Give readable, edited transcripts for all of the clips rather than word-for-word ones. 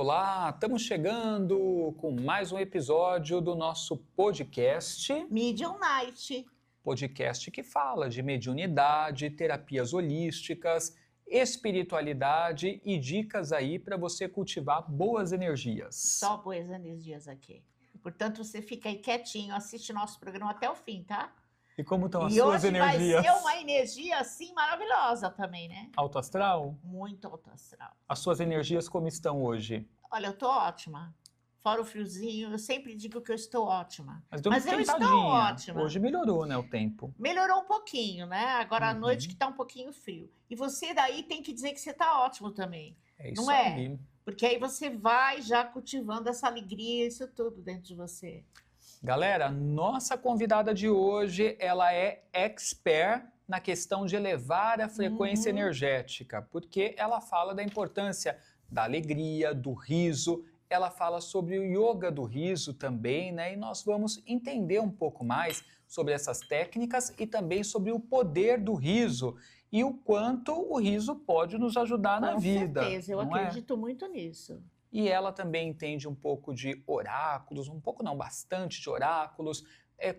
olá! Estamos chegando com mais um episódio do nosso podcast. Medium Night. Podcast que fala de mediunidade, terapias holísticas, espiritualidade e dicas aí para você cultivar boas energias. Só boas energias aqui. Portanto, você fica aí quietinho, assiste nosso programa até o fim, tá? E como estão as E suas hoje energias? vai ser uma energia assim maravilhosa também, né? Alto astral? Muito alto astral. As suas energias como estão hoje? Olha, eu tô ótima. Fora o friozinho, eu sempre digo que eu estou ótima. Mas deu uma eu estou esquentadinha. ótima. Hoje melhorou, né, o tempo? Melhorou um pouquinho, né? Agora à noite que tá um pouquinho frio. E você daí tem que dizer que você tá ótimo também. É isso Não é? aí. Porque aí você vai já cultivando essa alegria, isso tudo dentro de você. Galera, nossa convidada de hoje, ela é expert na questão de elevar a frequência energética, porque ela fala da importância da alegria, do riso, ela fala sobre o yoga do riso também, né? E nós vamos entender um pouco mais sobre essas técnicas e também sobre o poder do riso e o quanto o riso pode nos ajudar na vida. Com certeza, eu acredito muito nisso. E ela também entende um pouco de oráculos, um pouco não, bastante de oráculos,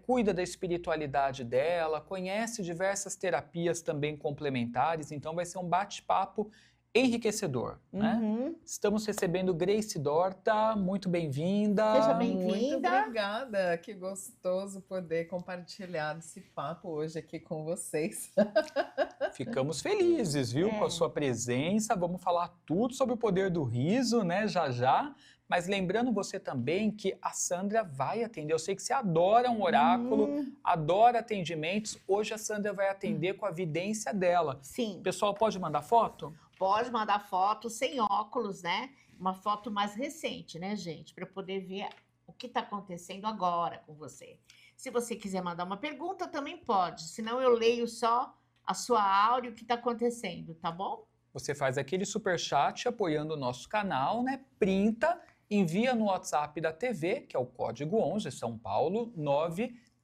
cuida da espiritualidade dela, conhece diversas terapias também complementares, então vai ser um bate-papo enriquecedor, né? Estamos recebendo Grace Dorta, muito bem-vinda. Seja bem-vinda. Muito obrigada, que gostoso poder compartilhar esse papo hoje aqui com vocês. Ficamos felizes, viu, com a sua presença. Vamos falar tudo sobre o poder do riso, né, já. Mas lembrando você também que a Sandra vai atender. Eu sei que você adora um oráculo, adora atendimentos. Hoje a Sandra vai atender com a vidência dela. Sim. O pessoal pode mandar foto? Pode mandar foto sem óculos, né? Uma foto mais recente, né, gente? Para poder ver o que está acontecendo agora com você. Se você quiser mandar uma pergunta, também pode. Senão eu leio só a sua áurea e o que está acontecendo, tá bom? Você faz aquele superchat apoiando o nosso canal, né? Printa, envia no WhatsApp da TV, que é o código 11, São Paulo,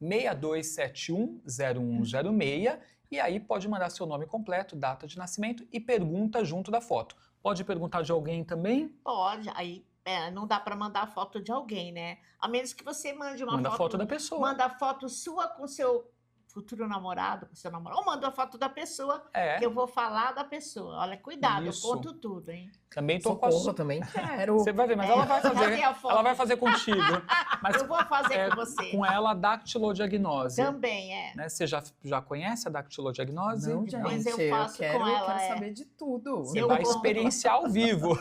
962710106, e aí pode mandar seu nome completo, data de nascimento e pergunta junto da foto. Pode perguntar de alguém também? Pode, aí não dá para mandar foto de alguém, né? A menos que você mande uma Manda foto da pessoa. Manda a foto sua com seu futuro namorado, com seu namorado, ou manda a foto da pessoa, que eu vou falar da pessoa. Olha, cuidado, Isso. Eu conto tudo, hein? Também tô Socorro, com a... também quero. Você vai ver, mas ela vai fazer. Cadê a foto? Ela vai fazer contigo. Mas eu vou fazer com você. Com ela a dactilodiagnose. Também né? Você já conhece a dactilodiagnose? Não, gente, Mas eu faço quero, com ela. Eu quero saber de tudo. Você vai experienciar ao vivo.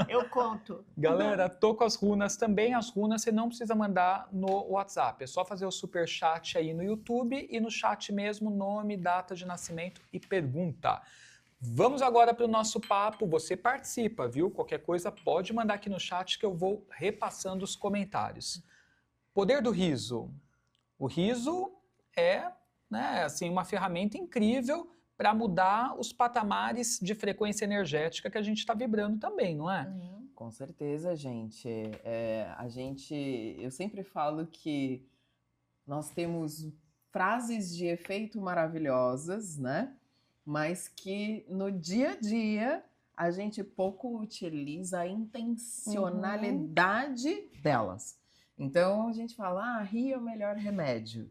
Eu conto. Galera, tô com as runas também. As runas você não precisa mandar no WhatsApp. É só fazer o superchat aí no YouTube e no chat mesmo, nome, data de nascimento e pergunta. Vamos agora para o nosso papo. Você participa, viu? Qualquer coisa pode mandar aqui no chat que eu vou repassando os comentários. Poder do riso. O riso é, né, assim, uma ferramenta incrível para mudar os patamares de frequência energética que a gente está vibrando também, não é? Com certeza, gente. Eu sempre falo que nós temos frases de efeito maravilhosas, né? Mas que no dia a dia a gente pouco utiliza a intencionalidade delas. Então a gente fala, rir é o melhor remédio.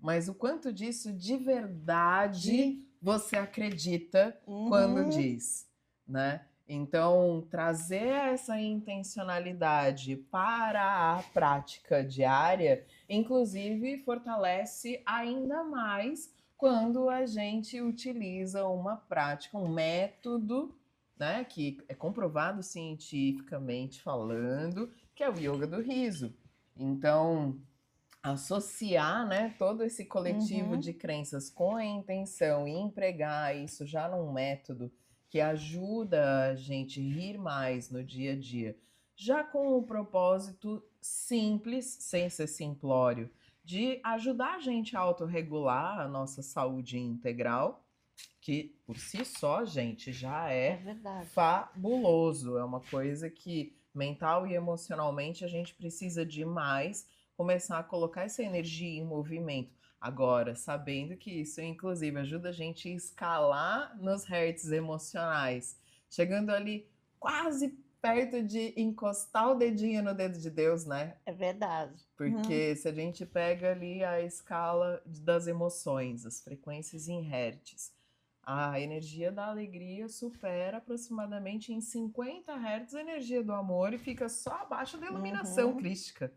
Mas o quanto disso de verdade você acredita quando diz, né? Então, trazer essa intencionalidade para a prática diária, inclusive, fortalece ainda mais quando a gente utiliza uma prática, um método, né, que é comprovado cientificamente falando, que é o yoga do riso. Então, associar, né, todo esse coletivo de crenças com a intenção e empregar isso já num método que ajuda a gente a rir mais no dia a dia, já com o propósito simples, sem ser simplório, de ajudar a gente a autorregular a nossa saúde integral, que por si só, gente, já é fabuloso. É uma coisa que mental e emocionalmente a gente precisa demais começar a colocar essa energia em movimento. Agora, sabendo que isso, inclusive, ajuda a gente a escalar nos hertz emocionais, chegando ali quase perto de encostar o dedinho no dedo de Deus, né? É verdade. Porque se a gente pega ali a escala das emoções, as frequências em hertz, a energia da alegria supera aproximadamente em 50 hertz a energia do amor e fica só abaixo da iluminação crística.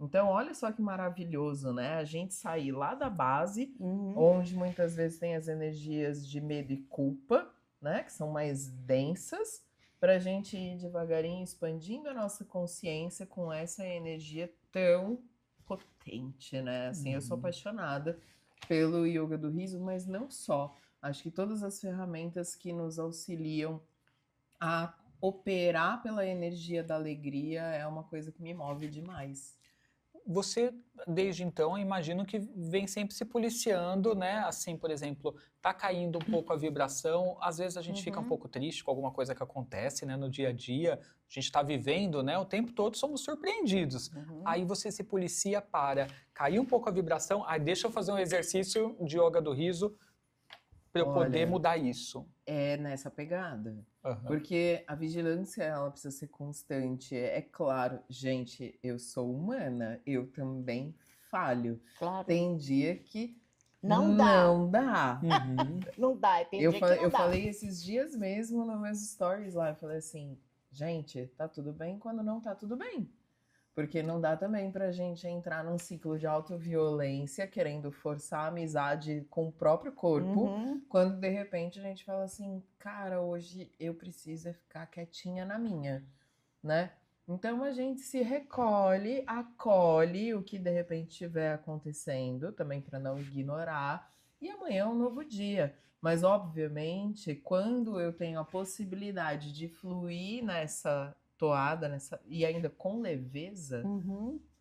Então, olha só que maravilhoso, né? A gente sair lá da base, onde muitas vezes tem as energias de medo e culpa, né? Que são mais densas, para a gente ir devagarinho expandindo a nossa consciência com essa energia tão potente, né? Assim, eu sou apaixonada pelo yoga do riso, mas não só. Acho que todas as ferramentas que nos auxiliam a operar pela energia da alegria é uma coisa que me move demais. Você, desde então, imagino que vem sempre se policiando, né? Assim, por exemplo, tá caindo um pouco a vibração, às vezes a gente fica um pouco triste com alguma coisa que acontece, né, no dia a dia, a gente está vivendo, né, o tempo todo somos surpreendidos. Aí você se policia para cair um pouco a vibração, aí deixa eu fazer um exercício de yoga do riso para eu poder mudar isso. É nessa pegada. Porque a vigilância, ela precisa ser constante. É claro, gente, eu sou humana, eu também falho. Claro. Tem dia que não dá. Não dá. Não dá, tem dia que não Eu dá. falei esses dias mesmo nos meus stories lá, eu falei assim, gente, tá tudo bem quando não tá tudo bem. Porque não dá também pra gente entrar num ciclo de autoviolência, querendo forçar a amizade com o próprio corpo, quando de repente a gente fala assim, cara, hoje eu preciso ficar quietinha na minha, né? Então a gente se recolhe, acolhe o que de repente estiver acontecendo, também para não ignorar, e amanhã é um novo dia. Mas obviamente, quando eu tenho a possibilidade de fluir nessa toada, e ainda com leveza,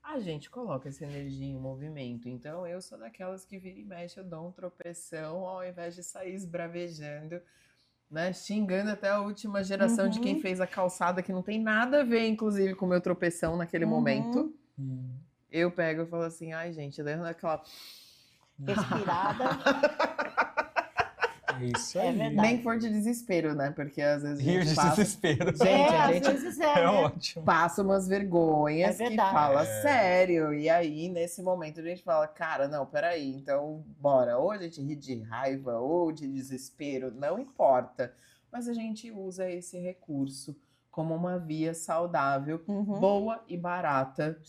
a gente coloca essa energia em movimento. Então eu sou daquelas que vira e mexe, eu dou um tropeção ao invés de sair esbravejando, né, xingando até a última geração de quem fez a calçada, que não tem nada a ver, inclusive, com o meu tropeção naquele momento. Eu pego e falo assim, ai gente, dando aquela respirada. Isso aí. Nem que for de desespero, né? Porque às vezes Rio de desespero. Gente, a gente às vezes né? ótimo. Passa umas vergonhas que fala sério. E aí, nesse momento, a gente fala, cara, não, peraí. Então, bora. Ou a gente ri de raiva ou de desespero, não importa. Mas a gente usa esse recurso como uma via saudável, boa e barata,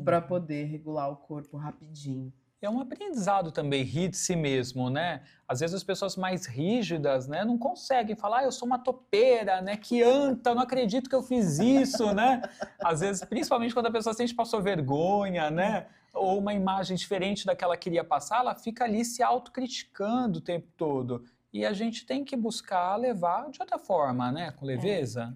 para poder regular o corpo rapidinho. É um aprendizado também, rir de si mesmo, né? Às vezes as pessoas mais rígidas, né, não conseguem falar, eu sou uma topeira, né, que anta, não acredito que eu fiz isso, né? Às vezes, principalmente quando a pessoa sente passou vergonha, né? Ou uma imagem diferente da que ela queria passar, ela fica ali se autocriticando o tempo todo. E a gente tem que buscar levar de outra forma, né? Com leveza.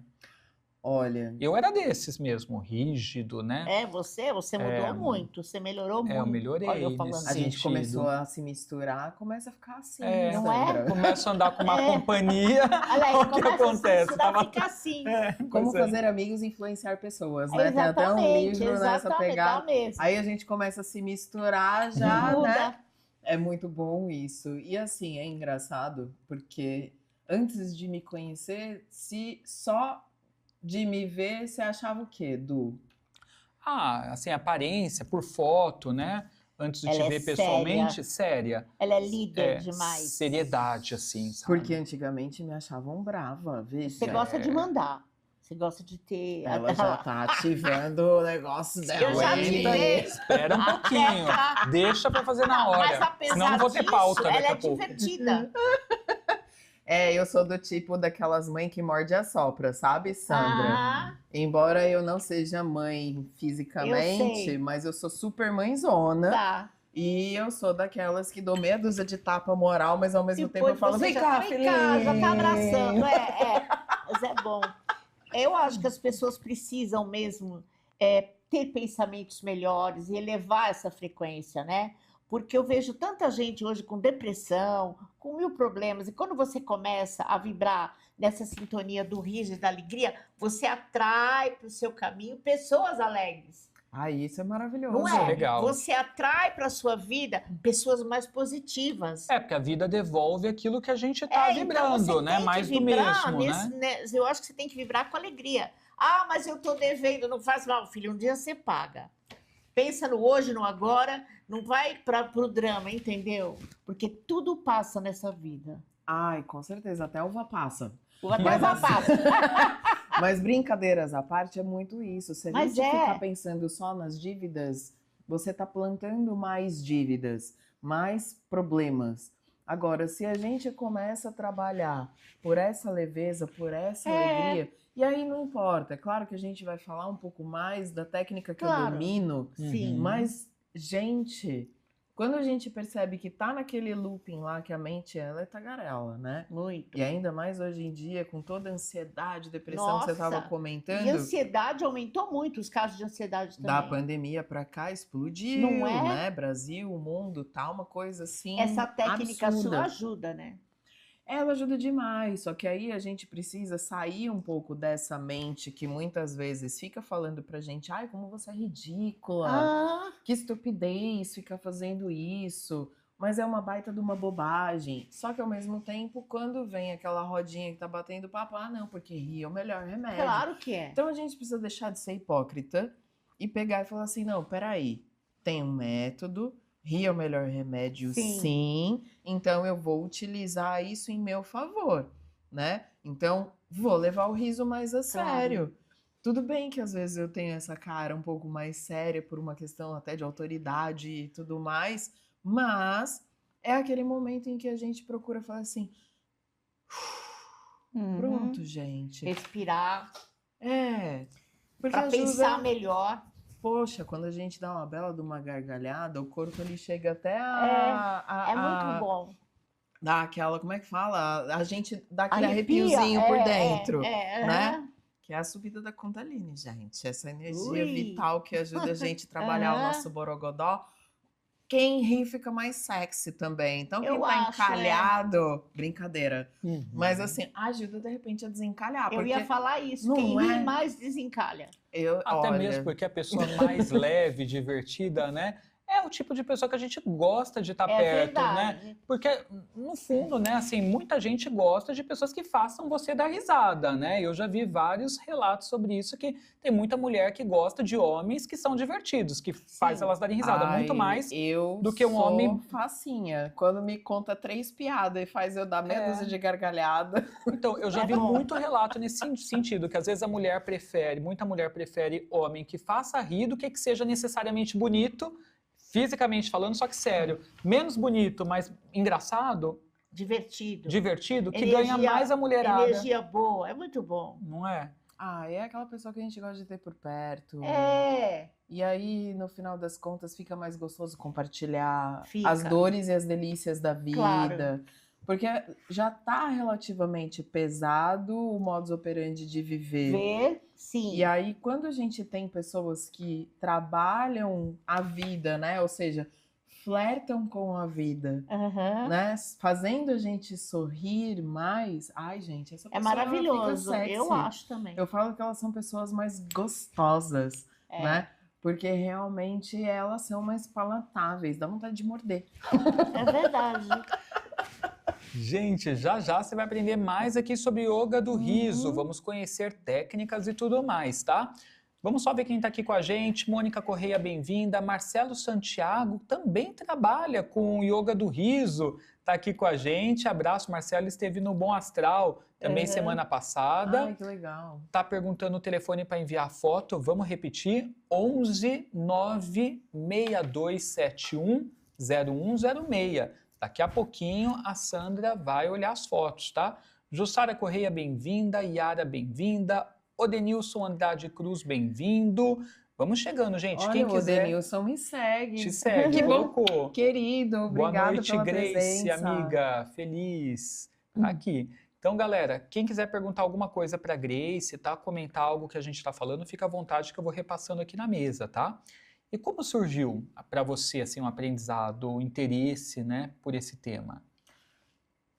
Olha... Eu era desses mesmo, rígido, né? Você mudou muito, você melhorou muito. Eu melhorei. Olha, eu falando. A gente começou a se misturar, começa a ficar assim, não é? Começa a andar com uma companhia, olha, o que acontece? Fica assim. Como fazer amigos e influenciar pessoas, né? Tem até um livro nessa pegada. Aí a gente começa a se misturar já, né? É muito bom isso. E assim, é engraçado, porque antes de me conhecer, se só de me ver, você achava o quê, Du? Assim, aparência, por foto, né? Antes de te ver pessoalmente, séria. Ela é líder demais. Seriedade, assim, sabe? Porque antigamente me achavam brava, veja. Você gosta de mandar. Você gosta de ter... Ela já tá ativando o negócio dela. Eu já tive. Espera um pouquinho. Deixa pra fazer na hora. Mas apesar senão não vou ter pauta daqui ela a pouco. divertida. Eu sou do tipo daquelas mães que morde e assopra, sabe, Sandra? Embora eu não seja mãe fisicamente, mas eu sou super mãezona. Tá. E eu sou daquelas que dou meia dúzia de tapa moral, mas ao mesmo tempo eu falo, vem cá, filhinha. Já tá abraçando, Mas é bom. Eu acho que as pessoas precisam mesmo ter pensamentos melhores e elevar essa frequência, né? Porque eu vejo tanta gente hoje com depressão, com 1000 problemas, e quando você começa a vibrar nessa sintonia do riso e da alegria, você atrai para o seu caminho pessoas alegres. Isso é maravilhoso. Não é? Legal. Você atrai para a sua vida pessoas mais positivas. Porque a vida devolve aquilo que a gente está vibrando, então né? Mais do mesmo, né? Eu acho que você tem que vibrar com alegria. Ah, mas eu tô devendo, não faz mal, filho, um dia você paga. Pensa no hoje, no agora, não vai para o drama, entendeu? Porque tudo passa nessa vida. Ai, com certeza, até uva passa. Até Mas uva assim, passa. mas brincadeiras à parte, é muito isso. Se a Mas gente é. ficar pensando só nas dívidas, você está plantando mais dívidas, mais problemas. Agora, se a gente começa a trabalhar por essa leveza, por essa alegria, e aí não importa, é claro que a gente vai falar um pouco mais da técnica que eu Claro. domino, Sim. mas, gente, quando a gente percebe que tá naquele looping lá, que a mente, ela é tagarela, né? Muito. E ainda mais hoje em dia, com toda a ansiedade, depressão que você estava comentando. E a ansiedade aumentou muito, os casos de ansiedade também. Da pandemia para cá explodiu, Não é? né? Brasil, o mundo, tá uma coisa assim Essa técnica absurda. sua ajuda, né? Ela ajuda demais, só que aí a gente precisa sair um pouco dessa mente que muitas vezes fica falando pra gente, ai, como você é ridícula, que estupidez ficar fazendo isso, mas é uma baita de uma bobagem. Só que ao mesmo tempo, quando vem aquela rodinha que tá batendo papo, ah, não, porque rir é o melhor remédio. Claro que é. Então a gente precisa deixar de ser hipócrita e pegar e falar assim, não, peraí, tem um método, rir é o melhor remédio, sim. Então eu vou utilizar isso em meu favor, né? Então vou levar o riso mais a sério. Tudo bem que às vezes eu tenho essa cara um pouco mais séria por uma questão até de autoridade e tudo mais, mas é aquele momento em que a gente procura falar assim, pronto, gente. Respirar. Porque para pensar melhor. Poxa, quando a gente dá uma bela de uma gargalhada, o corpo ele chega até É muito bom. Dá aquela, como é que fala? A gente dá aquele arrepiozinho por dentro, né? Que é a subida da Kundalini, gente. Essa energia vital que ajuda a gente a trabalhar o nosso borogodó. Quem ri fica mais sexy também. Então, quem tá encalhado, brincadeira. Mas assim, ajuda de repente a desencalhar. Eu ia falar isso. Quem ri mais desencalha. Até mesmo porque a pessoa mais leve, divertida, né? É o tipo de pessoa que a gente gosta de estar perto, verdade. né? Porque, no fundo, né, assim, muita gente gosta de pessoas que façam você dar risada, né? Eu já vi vários relatos sobre isso, que tem muita mulher que gosta de homens que são divertidos, que faz elas darem risada, muito mais do que um homem... facinha. Quando me conta 3 piadas e faz eu dar meia dúzia de gargalhada. Então, eu já vi muito relato nesse sentido, que às vezes muita mulher prefere homem que faça rir do que seja necessariamente bonito, fisicamente falando, só que sério, menos bonito, mas engraçado, divertido, que ganha mais a mulherada. Energia boa, é muito bom. Não é? É aquela pessoa que a gente gosta de ter por perto. E aí, no final das contas, fica mais gostoso compartilhar as dores e as delícias da vida. Claro. Porque já tá relativamente pesado o modus operandi de viver. Sim. E aí, quando a gente tem pessoas que trabalham a vida, né? Ou seja, flertam com a vida, né? Fazendo a gente sorrir mais. Ai, gente, essa pessoa maravilhoso. Fica sexy. Eu acho também. Eu falo que elas são pessoas mais gostosas, né? Porque realmente elas são mais palatáveis, dá vontade de morder. É verdade. Gente, já você vai aprender mais aqui sobre yoga do riso. Vamos conhecer técnicas e tudo mais, tá? Vamos só ver quem está aqui com a gente. Mônica Correia, bem-vinda. Marcelo Santiago também trabalha com yoga do riso. Está aqui com a gente. Abraço, Marcelo. Esteve no Bom Astral também semana passada. Ai, que legal. Está perguntando o telefone para enviar foto. Vamos repetir. 11 96271 0106. Daqui a pouquinho a Sandra vai olhar as fotos, tá? Jussara Correia, bem-vinda. Yara, bem-vinda. Odenilson Andrade Cruz, bem-vindo. Vamos chegando, gente. Olha, quem quiser... Odenilson me segue. Te segue. Que bom, querido. Obrigada Boa noite, pela Grace, presença. amiga. Feliz. Aqui. Então, galera, quem quiser perguntar alguma coisa para Grace, tá? Comentar algo que a gente está falando, fica à vontade que eu vou repassando aqui na mesa, tá? E como surgiu para você assim um aprendizado, um interesse, né, por esse tema?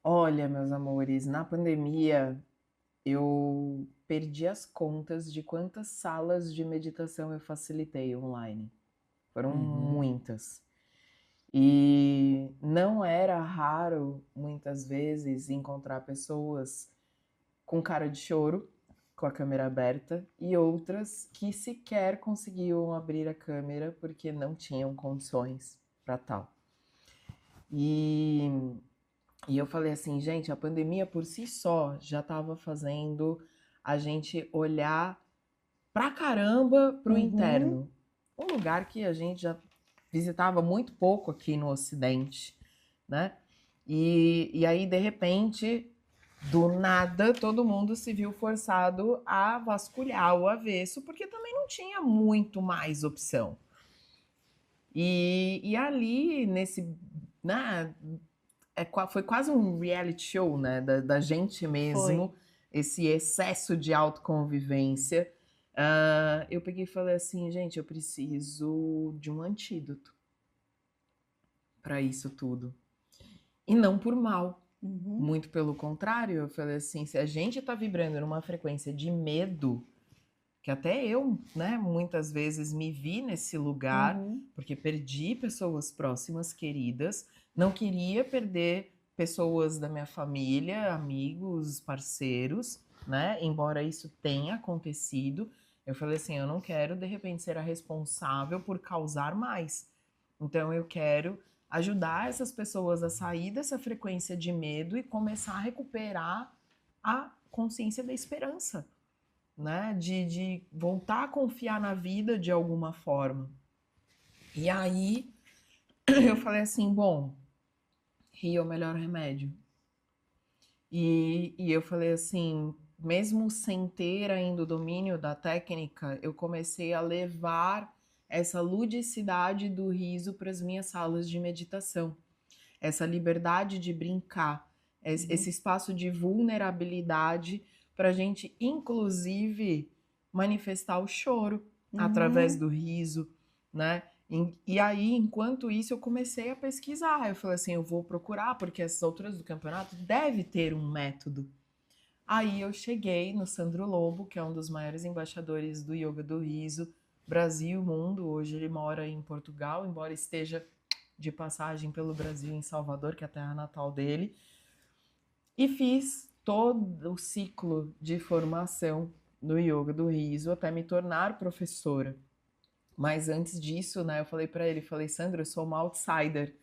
Olha, meus amores, na pandemia eu perdi as contas de quantas salas de meditação eu facilitei online. Foram muitas. E não era raro, muitas vezes, encontrar pessoas com cara de choro, com a câmera aberta e outras que sequer conseguiam abrir a câmera porque não tinham condições para tal. E eu falei assim, gente, a pandemia por si só já estava fazendo a gente olhar pra caramba pro interno. Um lugar que a gente já visitava muito pouco aqui no Ocidente, né? E aí, de repente, do nada, todo mundo se viu forçado a vasculhar o avesso, porque também não tinha muito mais opção. E ali, né, foi quase um reality show, né, da gente mesmo, esse excesso de autoconvivência. Eu peguei e falei assim, gente, eu preciso de um antídoto para isso tudo. E não por mal. Muito pelo contrário, eu falei assim, se a gente tá vibrando numa frequência de medo, que até eu, né, muitas vezes me vi nesse lugar, porque perdi pessoas próximas, queridas, não queria perder pessoas da minha família, amigos, parceiros, né, embora isso tenha acontecido, eu falei assim, eu não quero, de repente, ser a responsável por causar mais. Então, eu quero ajudar essas pessoas a sair dessa frequência de medo e começar a recuperar a consciência da esperança, né? De voltar a confiar na vida de alguma forma. E aí, eu falei assim, bom, rio é o melhor remédio. E eu falei assim, mesmo sem ter ainda o domínio da técnica, eu comecei a levar essa ludicidade do riso para as minhas salas de meditação. Essa liberdade de brincar, esse espaço de vulnerabilidade para a gente, inclusive, manifestar o choro através do riso, né? E aí, enquanto isso, eu comecei a pesquisar. Eu falei assim, eu vou procurar, porque essas alturas do campeonato deve ter um método. Aí eu cheguei no Sandro Lobo, que é um dos maiores embaixadores do yoga do riso, Brasil, mundo. Hoje ele mora em Portugal, embora esteja de passagem pelo Brasil, em Salvador, que é a terra natal dele. E fiz todo o ciclo de formação no yoga do riso até me tornar professora. Mas antes disso, né, eu falei para ele, falei, Sandro, eu sou uma outsider.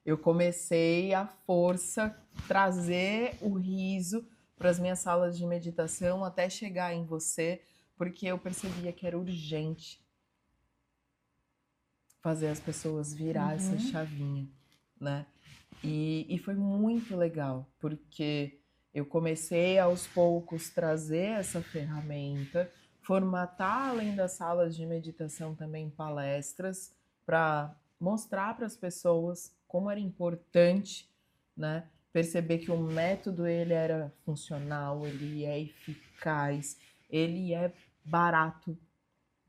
Eu comecei à força trazer o riso para as minhas salas de meditação até chegar em você, porque eu percebia que era urgente fazer as pessoas virar essa chavinha, né? E foi muito legal, porque eu comecei aos poucos trazer essa ferramenta, formatar além das salas de meditação também palestras para mostrar para as pessoas como era importante, né, perceber que o método ele era funcional, ele é eficaz, ele é barato,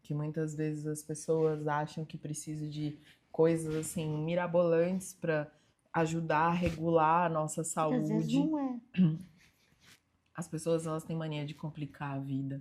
que muitas vezes as pessoas acham que precisa de coisas assim mirabolantes para ajudar a regular a nossa saúde. Às vezes não é. As pessoas elas têm mania de complicar a vida.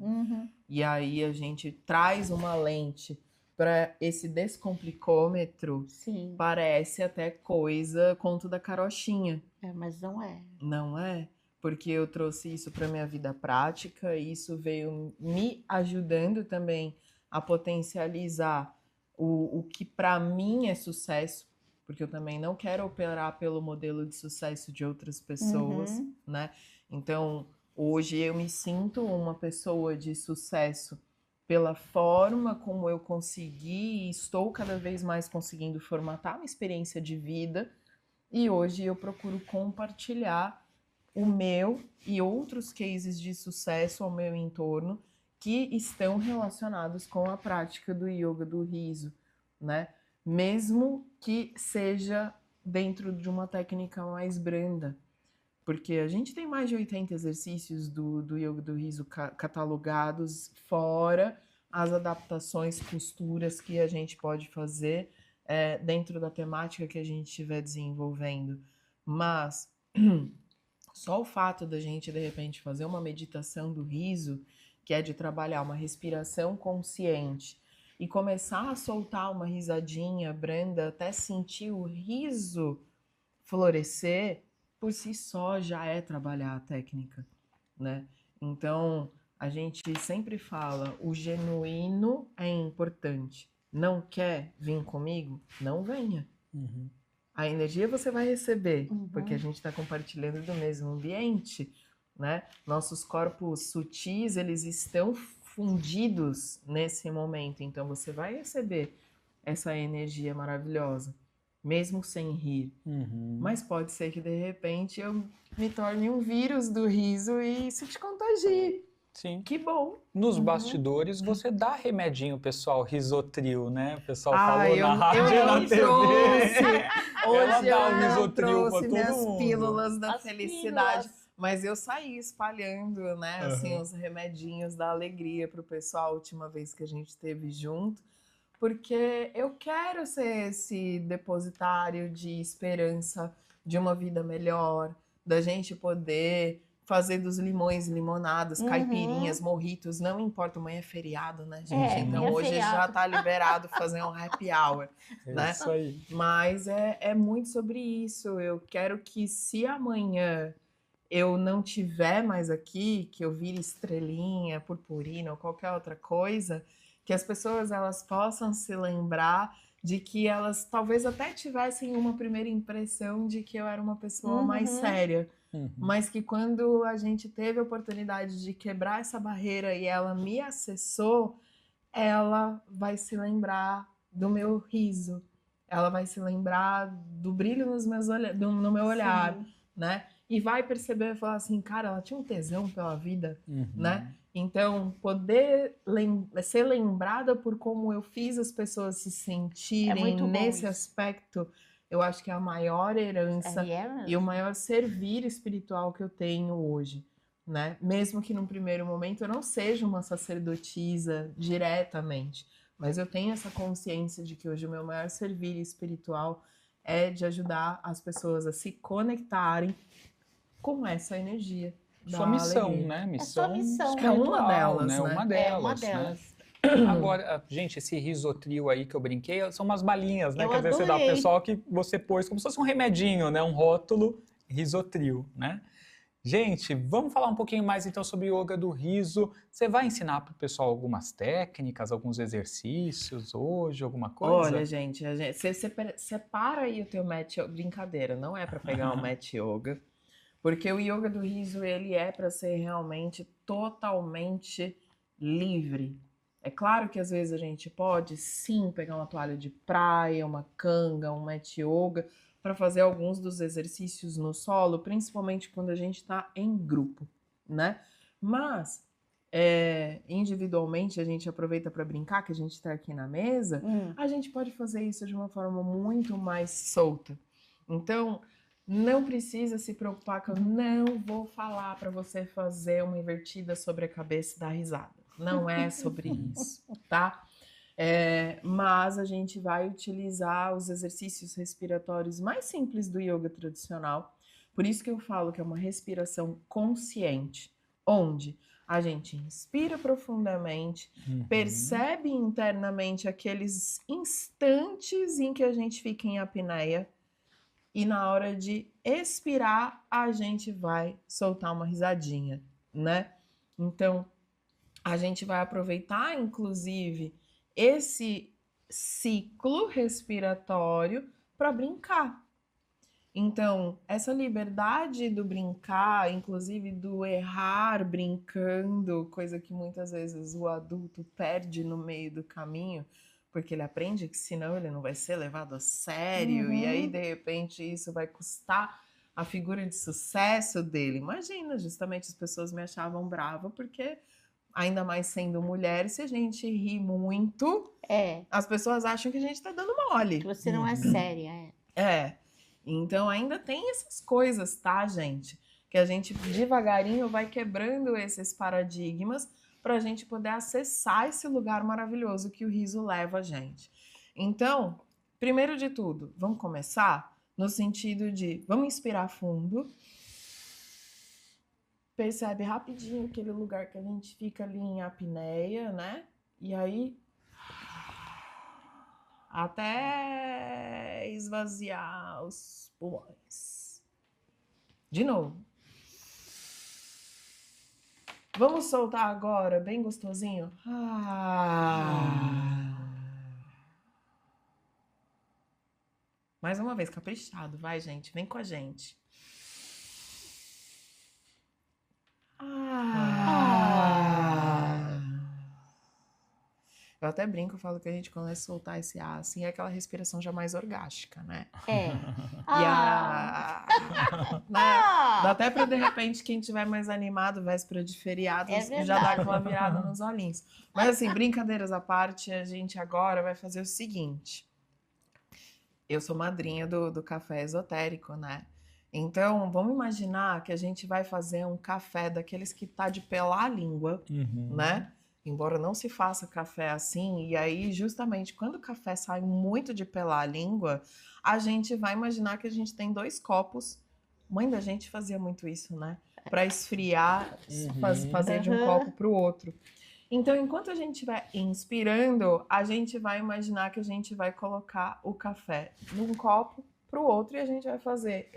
E aí a gente traz uma lente para esse descomplicômetro. Sim. Parece até coisa conto da carochinha. Mas não é. Não é? Porque eu trouxe isso para minha vida prática e isso veio me ajudando também a potencializar o que para mim é sucesso, porque eu também não quero operar pelo modelo de sucesso de outras pessoas, né? Então, hoje eu me sinto uma pessoa de sucesso pela forma como eu consegui e estou cada vez mais conseguindo formatar uma experiência de vida, e hoje eu procuro compartilhar o meu e outros cases de sucesso ao meu entorno que estão relacionados com a prática do yoga do riso, né? Mesmo que seja dentro de uma técnica mais branda, porque a gente tem mais de 80 exercícios do yoga do riso catalogados, fora as adaptações, costuras que a gente pode fazer dentro da temática que a gente estiver desenvolvendo. Mas só o fato da gente, de repente, fazer uma meditação do riso, que é de trabalhar uma respiração consciente e começar a soltar uma risadinha branda até sentir o riso florescer, por si só já é trabalhar a técnica, né? Então, a gente sempre fala, o genuíno é importante. Não quer vir comigo? Não venha. Uhum. A energia você vai receber, porque a gente está compartilhando do mesmo ambiente, né? Nossos corpos sutis, eles estão fundidos nesse momento, então você vai receber essa energia maravilhosa, mesmo sem rir. Mas pode ser que de repente eu me torne um vírus do riso e isso te contagie. Sim. Que bom. Nos bastidores, você dá remedinho, pessoal, risotril, né? O pessoal falou na rádio e na TV. Hoje dá o eu não risotril pra trouxe todo minhas mundo. pílulas da As felicidade. pílulas. Mas eu saí espalhando, né, assim, os remedinhos da alegria pro pessoal a última vez que a gente esteve junto. Porque eu quero ser esse depositário de esperança, de uma vida melhor, da gente poder fazer dos limões limonadas, caipirinhas, morritos, não importa, amanhã é feriado, né, gente? Então amanhã é hoje feriado. já tá liberado fazer um happy hour, né? Isso aí. Mas é muito sobre isso. Eu quero que se amanhã eu não tiver mais aqui, que eu vire estrelinha, purpurina ou qualquer outra coisa, que as pessoas elas possam se lembrar de que elas talvez até tivessem uma primeira impressão de que eu era uma pessoa mais séria, mas que quando a gente teve a oportunidade de quebrar essa barreira e ela me acessou, ela vai se lembrar do meu riso, ela vai se lembrar do brilho no meu olhar, né? E vai perceber e falar assim, cara, ela tinha um tesão pela vida, né? Então, poder ser lembrada por como eu fiz as pessoas se sentirem muito bom nesse isso. aspecto, eu acho que é a maior herança e o maior servir espiritual que eu tenho hoje, né? Mesmo que num primeiro momento eu não seja uma sacerdotisa diretamente, mas eu tenho essa consciência de que hoje o meu maior servir espiritual é de ajudar as pessoas a se conectarem com essa energia Sua da missão, alegria. né? É sua missão. É uma espiritual, delas, né? né? Uma É delas, uma né? delas. Agora, gente, esse risotril aí que eu brinquei, são umas balinhas, né? Eu Que às vezes você dá pro adorei. pessoal que você pôs como se fosse um remedinho, né? Um rótulo risotril, né? Gente, vamos falar um pouquinho mais então sobre yoga do riso. Você vai ensinar pro pessoal algumas técnicas, alguns exercícios hoje, alguma coisa? Olha, gente, você separa aí o teu mat yoga. Brincadeira, não é para pegar um mat yoga, porque o yoga do riso ele é para ser realmente totalmente livre. É claro que às vezes a gente pode sim pegar uma toalha de praia, uma canga, um mat yoga para fazer alguns dos exercícios no solo, principalmente quando a gente está em grupo, né? Mas individualmente a gente aproveita para brincar, que a gente está aqui na mesa, a gente pode fazer isso de uma forma muito mais solta. Então, não precisa se preocupar que eu não vou falar para você fazer uma invertida sobre a cabeça e dar risada. Não é sobre isso, tá? Mas a gente vai utilizar os exercícios respiratórios mais simples do yoga tradicional. Por isso que eu falo que é uma respiração consciente, onde a gente inspira profundamente, percebe internamente aqueles instantes em que a gente fica em apneia e na hora de expirar a gente vai soltar uma risadinha, né? Então, a gente vai aproveitar, inclusive, esse ciclo respiratório para brincar. Então, essa liberdade do brincar, inclusive do errar brincando, coisa que muitas vezes o adulto perde no meio do caminho, porque ele aprende que senão ele não vai ser levado a sério, e aí de repente isso vai custar a figura de sucesso dele. Imagina, justamente as pessoas me achavam brava porque, ainda mais sendo mulher, se a gente ri muito, as pessoas acham que a gente tá dando mole. Que você não é séria. Então ainda tem essas coisas, tá, gente? Que a gente devagarinho vai quebrando esses paradigmas para a gente poder acessar esse lugar maravilhoso que o riso leva a gente. Então, primeiro de tudo, vamos começar no sentido de vamos inspirar fundo. Percebe rapidinho aquele lugar que a gente fica ali em apneia, né? E aí, até esvaziar os pulmões. De novo. Vamos soltar agora, bem gostosinho. Mais uma vez, caprichado. Vai, gente, vem com a gente. Eu até brinco, eu falo que a gente começa a soltar esse ar, assim, é aquela respiração já mais orgástica, né? É. Dá até pra, de repente, quem tiver mais animado, véspera de feriado, já dá aquela virada nos olhinhos. Mas, assim, brincadeiras à parte, a gente agora vai fazer o seguinte. Eu sou madrinha do café esotérico, né? Então, vamos imaginar que a gente vai fazer um café daqueles que tá de pelar a língua, né? Embora não se faça café assim, e aí justamente quando o café sai muito de pelar a língua, a gente vai imaginar que a gente tem 2 copos. Mãe da gente fazia muito isso, né? Para esfriar, fazer de um copo para o outro. Então, enquanto a gente estiver inspirando, a gente vai imaginar que a gente vai colocar o café num copo para o outro e a gente vai fazer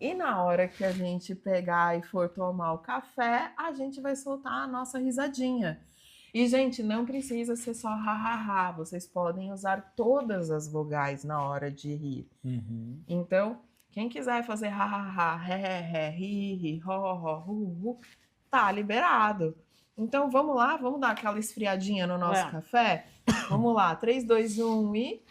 e na hora que a gente pegar e for tomar o café, a gente vai soltar a nossa risadinha. E, gente, não precisa ser só ha-ha-ha. Vocês podem usar todas as vogais na hora de rir. Então, quem quiser fazer ha-ha-ha, ré-ré, ri-ri, ho-ho, hu-hu, tá liberado. Então, vamos lá, vamos dar aquela esfriadinha no nosso café? Vamos lá, 3, 2, 1 e...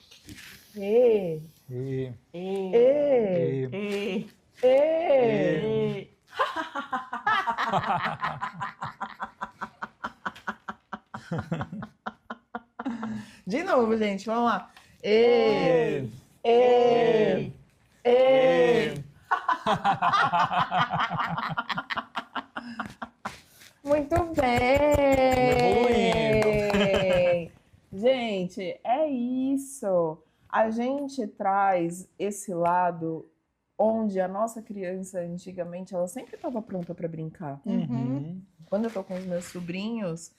De novo, gente, vamos lá. Muito bem! Gente, é isso. A gente traz esse lado onde a nossa criança, antigamente, ela sempre estava pronta para brincar. Quando eu tô com os meus sobrinhos,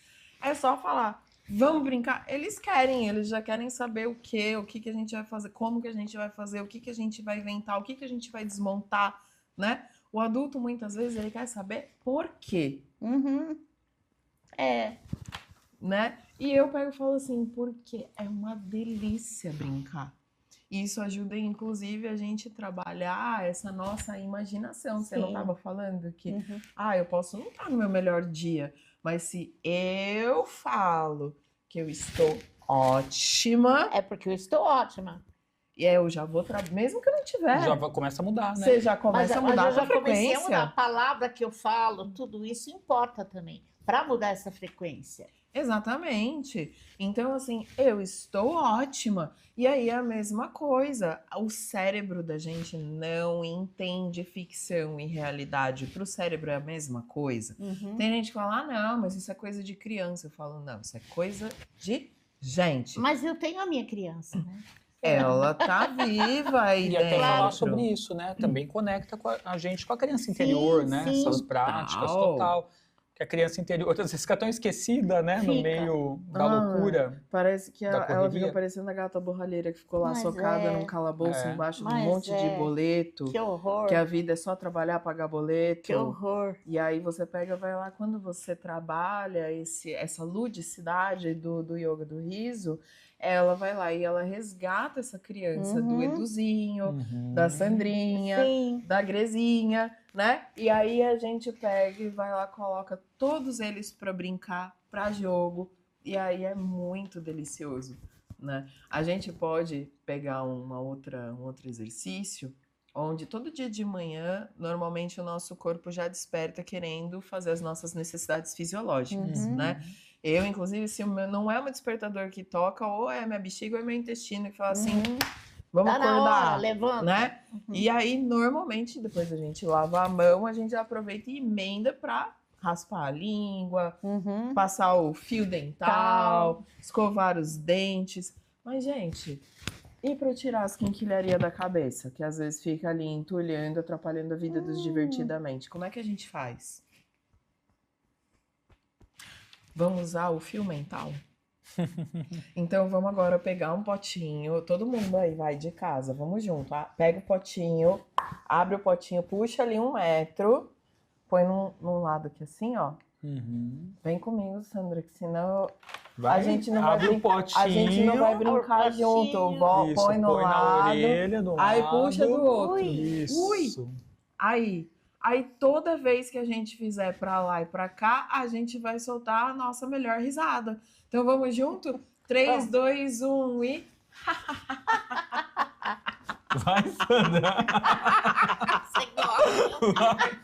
é só falar, vamos brincar. Eles querem, eles já querem saber o que a gente vai fazer, como que a gente vai fazer, o que a gente vai inventar, o que a gente vai desmontar, né? O adulto, muitas vezes, ele quer saber por quê. Né? E eu pego e falo assim, porque é uma delícia brincar. Isso ajuda, inclusive, a gente trabalhar essa nossa imaginação. Você não estava falando que, eu posso não estar no meu melhor dia, mas se eu falo que eu estou ótima... É porque eu estou ótima. E eu já vou mesmo que eu não tiver. Já começa a mudar, né? Você já começa a mudar a frequência. Comecei a mudar a palavra que eu falo, tudo isso importa também, para mudar essa frequência. Exatamente. Então, assim, eu estou ótima. E aí é a mesma coisa. O cérebro da gente não entende ficção e realidade. Para o cérebro é a mesma coisa. Tem gente que fala, não, mas isso é coisa de criança. Eu falo, não, isso é coisa de gente. Mas eu tenho a minha criança, né? Ela tá viva aí dentro. E até falar sobre isso, né? Também conecta a gente com a criança interior, né? Essas práticas, total. Que a criança interior, às vezes, fica tão esquecida, né? No meio da loucura. Parece que ela fica parecendo a gata borralheira que ficou lá socada num calabouço embaixo de um monte de boleto. Que horror. Que a vida é só trabalhar, pagar boleto. Que horror. E aí você pega, vai lá, quando você trabalha essa ludicidade do yoga do riso, ela vai lá e ela resgata essa criança do Eduzinho, da Sandrinha, da Grezinha, né? E aí a gente pega e vai lá, coloca todos eles para brincar, para jogo, e aí é muito delicioso, né? A gente pode pegar um outro exercício, onde todo dia de manhã, normalmente o nosso corpo já desperta querendo fazer as nossas necessidades fisiológicas, né? Eu, inclusive, se não é um despertador que toca, ou é minha bexiga ou é meu intestino que fala assim, vamos acordar, levanta. Né? E aí, normalmente, depois a gente lava a mão, a gente aproveita e emenda para raspar a língua, passar o fio dental, escovar os dentes. Mas, gente, e para tirar as quinquilharias da cabeça, que às vezes fica ali entulhando, atrapalhando a vida dos divertidamente? Como é que a gente faz? Vamos usar o fio mental? Então vamos agora pegar um potinho. Todo mundo aí vai de casa, vamos junto. Pega o potinho, abre o potinho, puxa ali 1 metro, põe num lado aqui assim, ó. Vem comigo, Sandra, que senão a gente não abre vai o potinho, a gente não vai brincar Abre o junto. potinho. Põe no põe na lado, orelha, do aí lado. puxa do outro. Isso. Aí toda vez que a gente fizer pra lá e pra cá, a gente vai soltar a nossa melhor risada. Então vamos junto? 3, 2, 1 e... Vai, Sandra. Você gosta? Vai.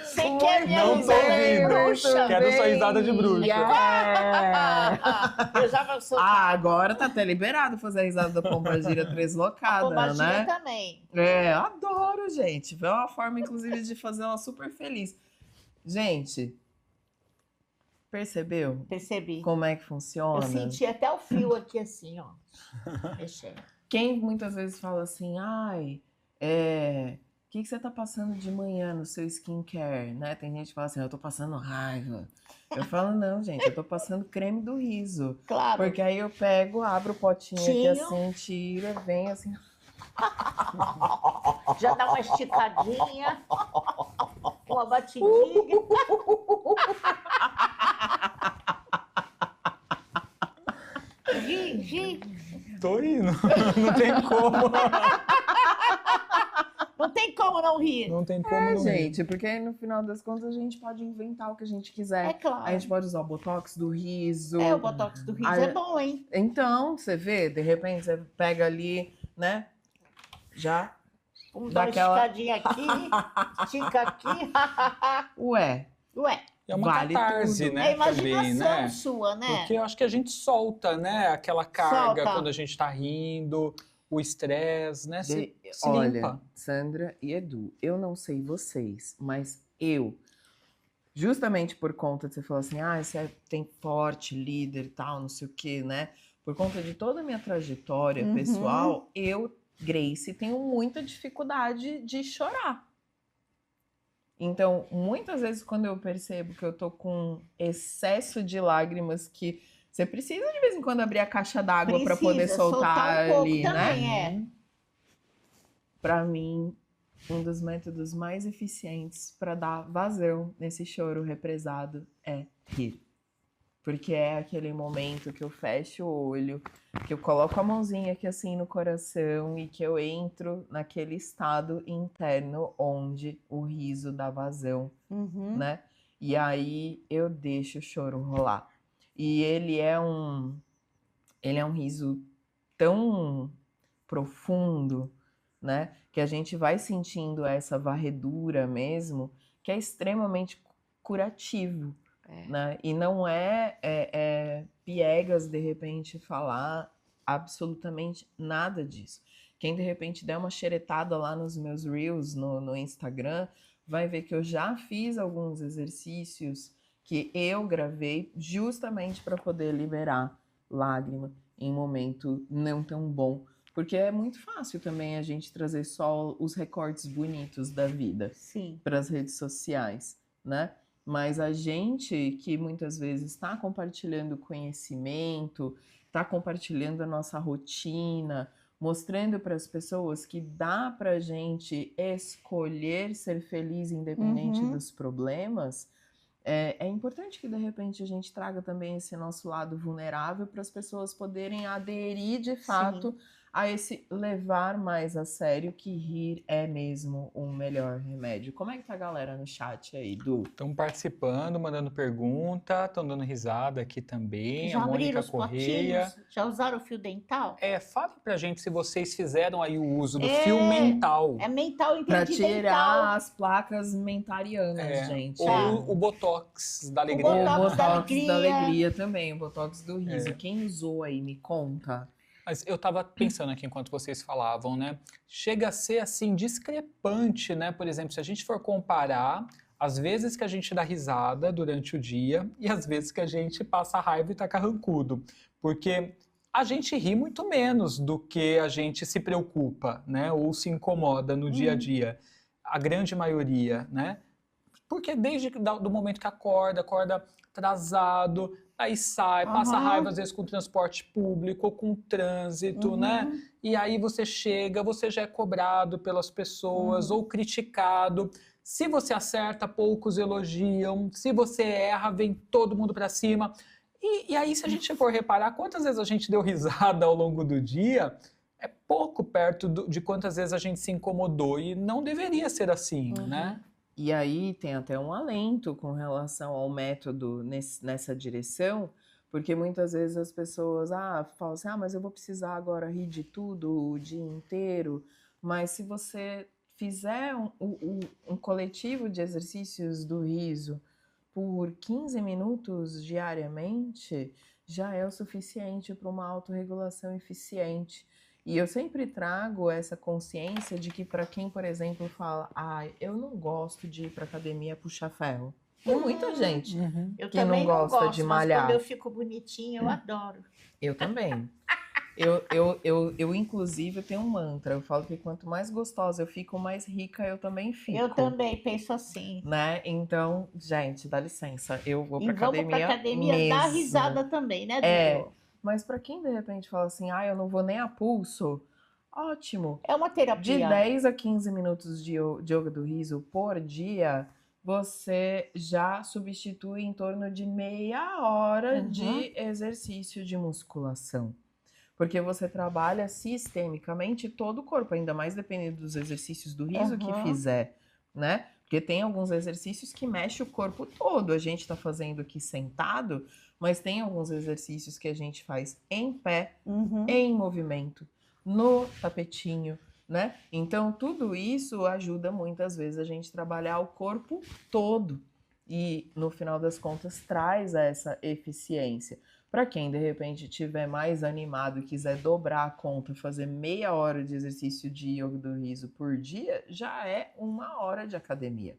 Você quer minha Não tô risada de ouvindo. bruxa? Quero sua risada de bruxa. Eu já vou soltar. Agora tá até liberado fazer a risada da pombagira A treslocada, pombagira né? também. Adoro, gente. É uma forma, inclusive, de fazer ela super feliz. Gente, percebeu Percebi. como é que funciona? Eu senti até o fio aqui assim, ó. Mexendo. Quem muitas vezes fala assim, ai, o que você tá passando de manhã no seu skincare, né? Tem gente que fala assim, eu tô passando raiva. Eu falo, não, gente, eu tô passando creme do riso. Claro. Porque aí eu pego, abro o potinho aqui Tinho. assim, tiro, vem assim. Já dá uma esticadinha. Uma batidinha. Gi. Tô indo. Não tem como. Não tem como não rir. Não tem como não rir. Gente, porque aí no final das contas a gente pode inventar o que a gente quiser. É claro. A gente pode usar o botox do riso. O botox do riso Ah, é bom, hein? Então, você vê, de repente você pega ali, né? Já. Vamos dar uma Daquela- esticadinha aqui, estica aqui. Ué, Ué, É uma Vale catarse, tudo. né? é imaginação Também, né? sua, né? Porque eu acho que a gente solta, né? Aquela carga Solta. quando a gente tá rindo, o estresse, né? Se olha, limpa. Sandra e Edu, eu não sei vocês, mas eu, justamente por conta de você falar assim, você tem forte, líder e tal, não sei o quê, né? Por conta de toda a minha trajetória Uhum. pessoal, eu, Grace, tenho muita dificuldade de chorar. Então, muitas vezes quando eu percebo que eu tô com excesso de lágrimas que você precisa de vez em quando abrir a caixa d'água para poder Precisa soltar um pouco ali, né? também, Para mim, um dos métodos mais eficientes para dar vazão nesse choro represado é rir. Porque é aquele momento que eu fecho o olho, que eu coloco a mãozinha aqui assim no coração e que eu entro naquele estado interno onde o riso dá vazão, Uhum. né? E aí eu deixo o choro rolar. E ele é um riso tão profundo, né? Que a gente vai sentindo essa varredura mesmo, que é extremamente curativo. Né? E não é piegas, de repente, falar absolutamente nada disso. Quem, de repente, der uma xeretada lá nos meus Reels no Instagram, vai ver que eu já fiz alguns exercícios que eu gravei justamente para poder liberar lágrima em momento não tão bom. Porque é muito fácil também a gente trazer só os recortes bonitos da vida para as redes sociais, né? Mas a gente que muitas vezes está compartilhando conhecimento, está compartilhando a nossa rotina, mostrando para as pessoas que dá para a gente escolher ser feliz independente dos problemas, é importante que de repente a gente traga também esse nosso lado vulnerável para as pessoas poderem aderir de fato a esse levar mais a sério que rir é mesmo o melhor remédio. Como é que tá a galera no chat aí, Du? Estão participando, mandando pergunta, estão dando risada aqui também. Já a abriram Mônica os Correia. potinhos? Já usaram o fio dental? Fale pra gente se vocês fizeram aí o uso do fio mental. É mental, entendi. Pra tirar dental. as placas mentarianas, gente. Ou o Botox da alegria. O Botox da Botox da alegria. alegria também, o Botox do riso. Quem usou aí, me conta. Mas eu tava pensando aqui enquanto vocês falavam, né? Chega a ser assim discrepante, né? Por exemplo, se a gente for comparar as vezes que a gente dá risada durante o dia e as vezes que a gente passa raiva e tá carrancudo. Porque a gente ri muito menos do que a gente se preocupa, né? Ou se incomoda no dia a dia. a grande maioria, né? Porque desde do momento que acorda atrasado, aí sai, passa raiva às vezes com o transporte público, com o trânsito, né? E aí você chega, você já é cobrado pelas pessoas ou criticado. Se você acerta, poucos elogiam. Se você erra, vem todo mundo para cima. E aí, se a gente for reparar, quantas vezes a gente deu risada ao longo do dia, é pouco perto de quantas vezes a gente se incomodou. E não deveria ser assim, né? E aí tem até um alento com relação ao método nessa direção, porque muitas vezes as pessoas falam assim, mas eu vou precisar agora rir de tudo o dia inteiro. Mas se você fizer um coletivo de exercícios do riso por 15 minutos diariamente, já é o suficiente para uma autorregulação eficiente. E eu sempre trago essa consciência de que para quem, por exemplo, fala, eu não gosto de ir para academia puxar ferro. Tem muita gente Eu que também não gosta de malhar. Mas quando eu fico bonitinha, eu adoro. Eu também. Eu, inclusive, tenho um mantra. Eu falo que quanto mais gostosa eu fico, mais rica eu também fico. Eu também penso assim. Né? Então, gente, dá licença. Eu vou pra academia. Vamos pra academia mesmo. dar risada também, né, Dudu? Mas para quem de repente fala assim, eu não vou nem a pulso, ótimo. É uma terapia. De 10 a 15 minutos de yoga do riso por dia, você já substitui em torno de meia hora de exercício de musculação. Porque você trabalha sistemicamente todo o corpo, ainda mais dependendo dos exercícios do riso que fizer, né? Porque tem alguns exercícios que mexem o corpo todo. A gente tá fazendo aqui sentado, mas tem alguns exercícios que a gente faz em pé, em movimento, no tapetinho, né? Então, tudo isso ajuda muitas vezes a gente trabalhar o corpo todo. E, no final das contas, traz essa eficiência. Para quem, de repente, estiver mais animado e quiser dobrar a conta, fazer meia hora de exercício de yoga do riso por dia, já é 1 hora de academia.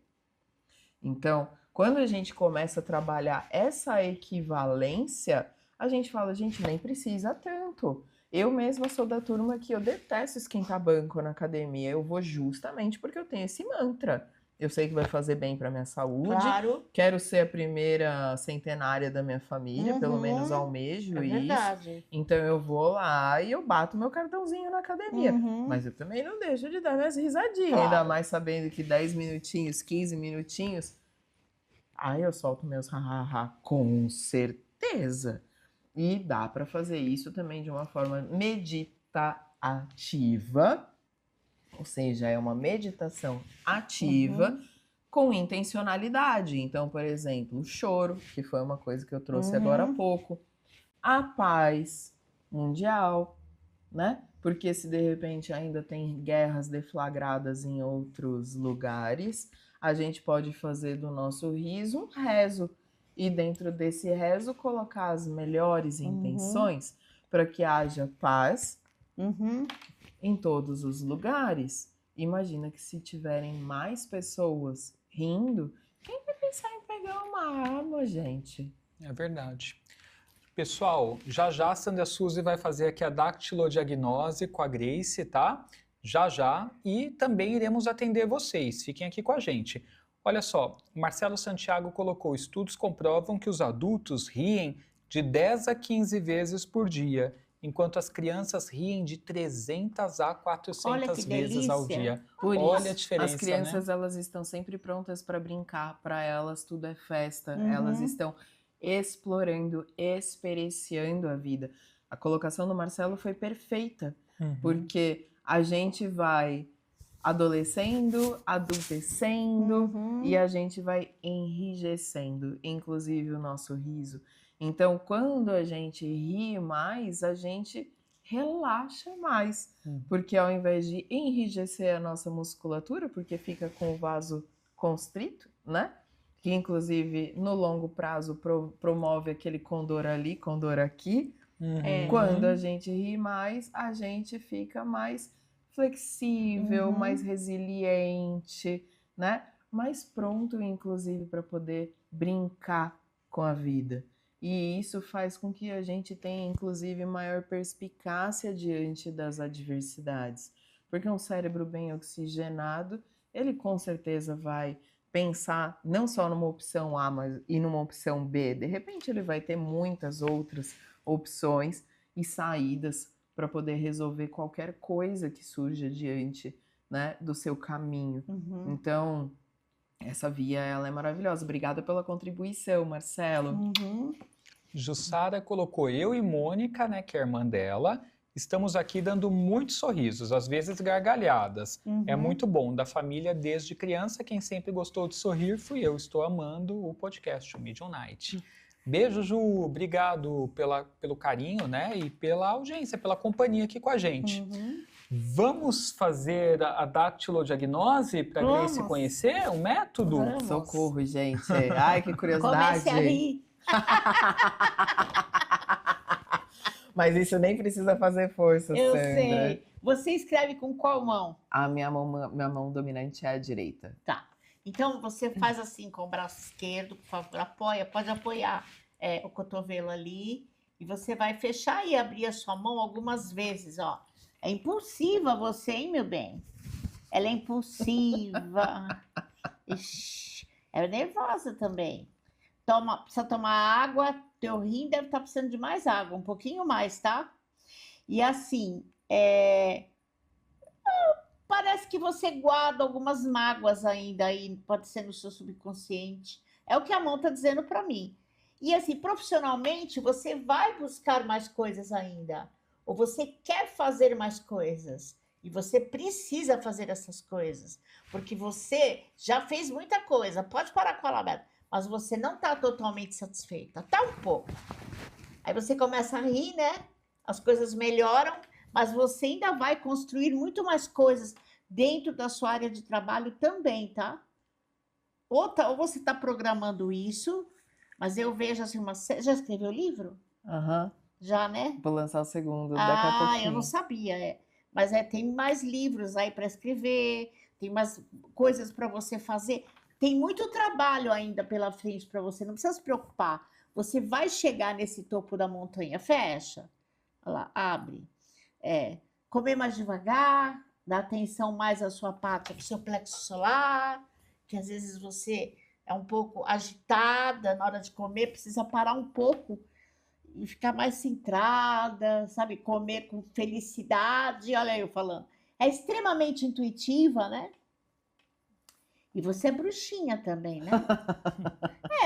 Então, quando a gente começa a trabalhar essa equivalência, a gente fala, gente, nem precisa tanto. Eu mesma sou da turma que eu detesto esquentar banco na academia. Eu vou justamente porque eu tenho esse mantra. Eu sei que vai fazer bem para minha saúde. Claro. Quero ser a primeira centenária da minha família, pelo menos almejo isso. Verdade. Então eu vou lá e eu bato meu cartãozinho na academia. Mas eu também não deixo de dar minhas risadinhas, ainda mais sabendo que 10 minutinhos, 15 minutinhos, eu solto meus ha-ha-ha com certeza. E dá para fazer isso também de uma forma meditativa. Ou seja, é uma meditação ativa com intencionalidade. Então, por exemplo, o choro, que foi uma coisa que eu trouxe agora há pouco. A paz mundial, né? Porque se de repente ainda tem guerras deflagradas em outros lugares, a gente pode fazer do nosso riso um rezo. E dentro desse rezo colocar as melhores intenções para que haja paz em todos os lugares. Imagina que se tiverem mais pessoas rindo, quem vai pensar em pegar uma arma, gente? É verdade. Pessoal, já a Sandra Suzy vai fazer aqui a dactilodiagnose com a Grace, tá? Já. E também iremos atender vocês. Fiquem aqui com a gente. Olha só, Marcelo Santiago colocou: estudos comprovam que os adultos riem de 10 a 15 vezes por dia, enquanto as crianças riem de 300 a 400 vezes ao dia. Olha a diferença, as crianças, né? Elas estão sempre prontas para brincar, para elas tudo é festa, elas estão explorando, experienciando a vida. A colocação do Marcelo foi perfeita, porque a gente vai adolescendo, adultecendo e a gente vai enrijecendo, inclusive o nosso riso. Então, quando a gente ri mais, a gente relaxa mais, porque ao invés de enrijecer a nossa musculatura, porque fica com o vaso constrito, né? Que inclusive no longo prazo promove aquele condor ali, condor aqui. Quando a gente ri mais, a gente fica mais flexível, mais resiliente, né? Mais pronto, inclusive, para poder brincar com a vida. E isso faz com que a gente tenha, inclusive, maior perspicácia diante das adversidades. Porque um cérebro bem oxigenado ele com certeza vai pensar não só numa opção A, mas e numa opção B. De repente ele vai ter muitas outras opções e saídas para poder resolver qualquer coisa que surja diante, né, do seu caminho. Então, essa via ela é maravilhosa. Obrigada pela contribuição, Marcelo. Jussara colocou eu e Mônica, né, que é a irmã dela, estamos aqui dando muitos sorrisos, às vezes gargalhadas. É muito bom, da família desde criança, quem sempre gostou de sorrir fui eu. Estou amando o podcast, o Medium Night. Beijo, Ju, obrigado pelo carinho, né, e pela audiência, pela companhia aqui com a gente. Vamos fazer a dactilodiagnose para a Grace conhecer o método? Vamos. Socorro, gente. Ai, que curiosidade. Comece a rir. Mas isso nem precisa fazer força, Eu Sandra. sei. Você escreve com qual mão? A minha mão dominante é a direita. Tá. Então, você faz assim com o braço esquerdo, por favor, apoia, pode apoiar o cotovelo ali. E você vai fechar e abrir a sua mão algumas vezes, ó. É impulsiva você, hein, meu bem? Ela é impulsiva. Ixi, é nervosa também. Precisa tomar água. Teu rim deve estar precisando de mais água, um pouquinho mais, tá? E assim, parece que você guarda algumas mágoas ainda aí, pode ser no seu subconsciente. É o que a mão está dizendo para mim. E assim, profissionalmente, você vai buscar mais coisas ainda. Ou você quer fazer mais coisas. E você precisa fazer essas coisas. Porque você já fez muita coisa. Pode parar com a aberta. Mas você não está totalmente satisfeita. Tá um pouco. Aí você começa a rir, né? As coisas melhoram. Mas você ainda vai construir muito mais coisas dentro da sua área de trabalho também, tá? Ou você está programando isso. Mas eu vejo assim, já escreveu livro? Já, né? Vou lançar o segundo daqui a pouquinho. Eu não sabia. Mas tem mais livros aí para escrever, tem mais coisas para você fazer. Tem muito trabalho ainda pela frente para você, não precisa se preocupar. Você vai chegar nesse topo da montanha. Fecha. Olha lá, abre. Comer mais devagar, dá atenção mais à sua pátria, para o seu plexo solar, que às vezes você é um pouco agitada na hora de comer, precisa parar um pouco e ficar mais centrada, sabe? Comer com felicidade. Olha eu falando. É extremamente intuitiva, né? E você é bruxinha também, né?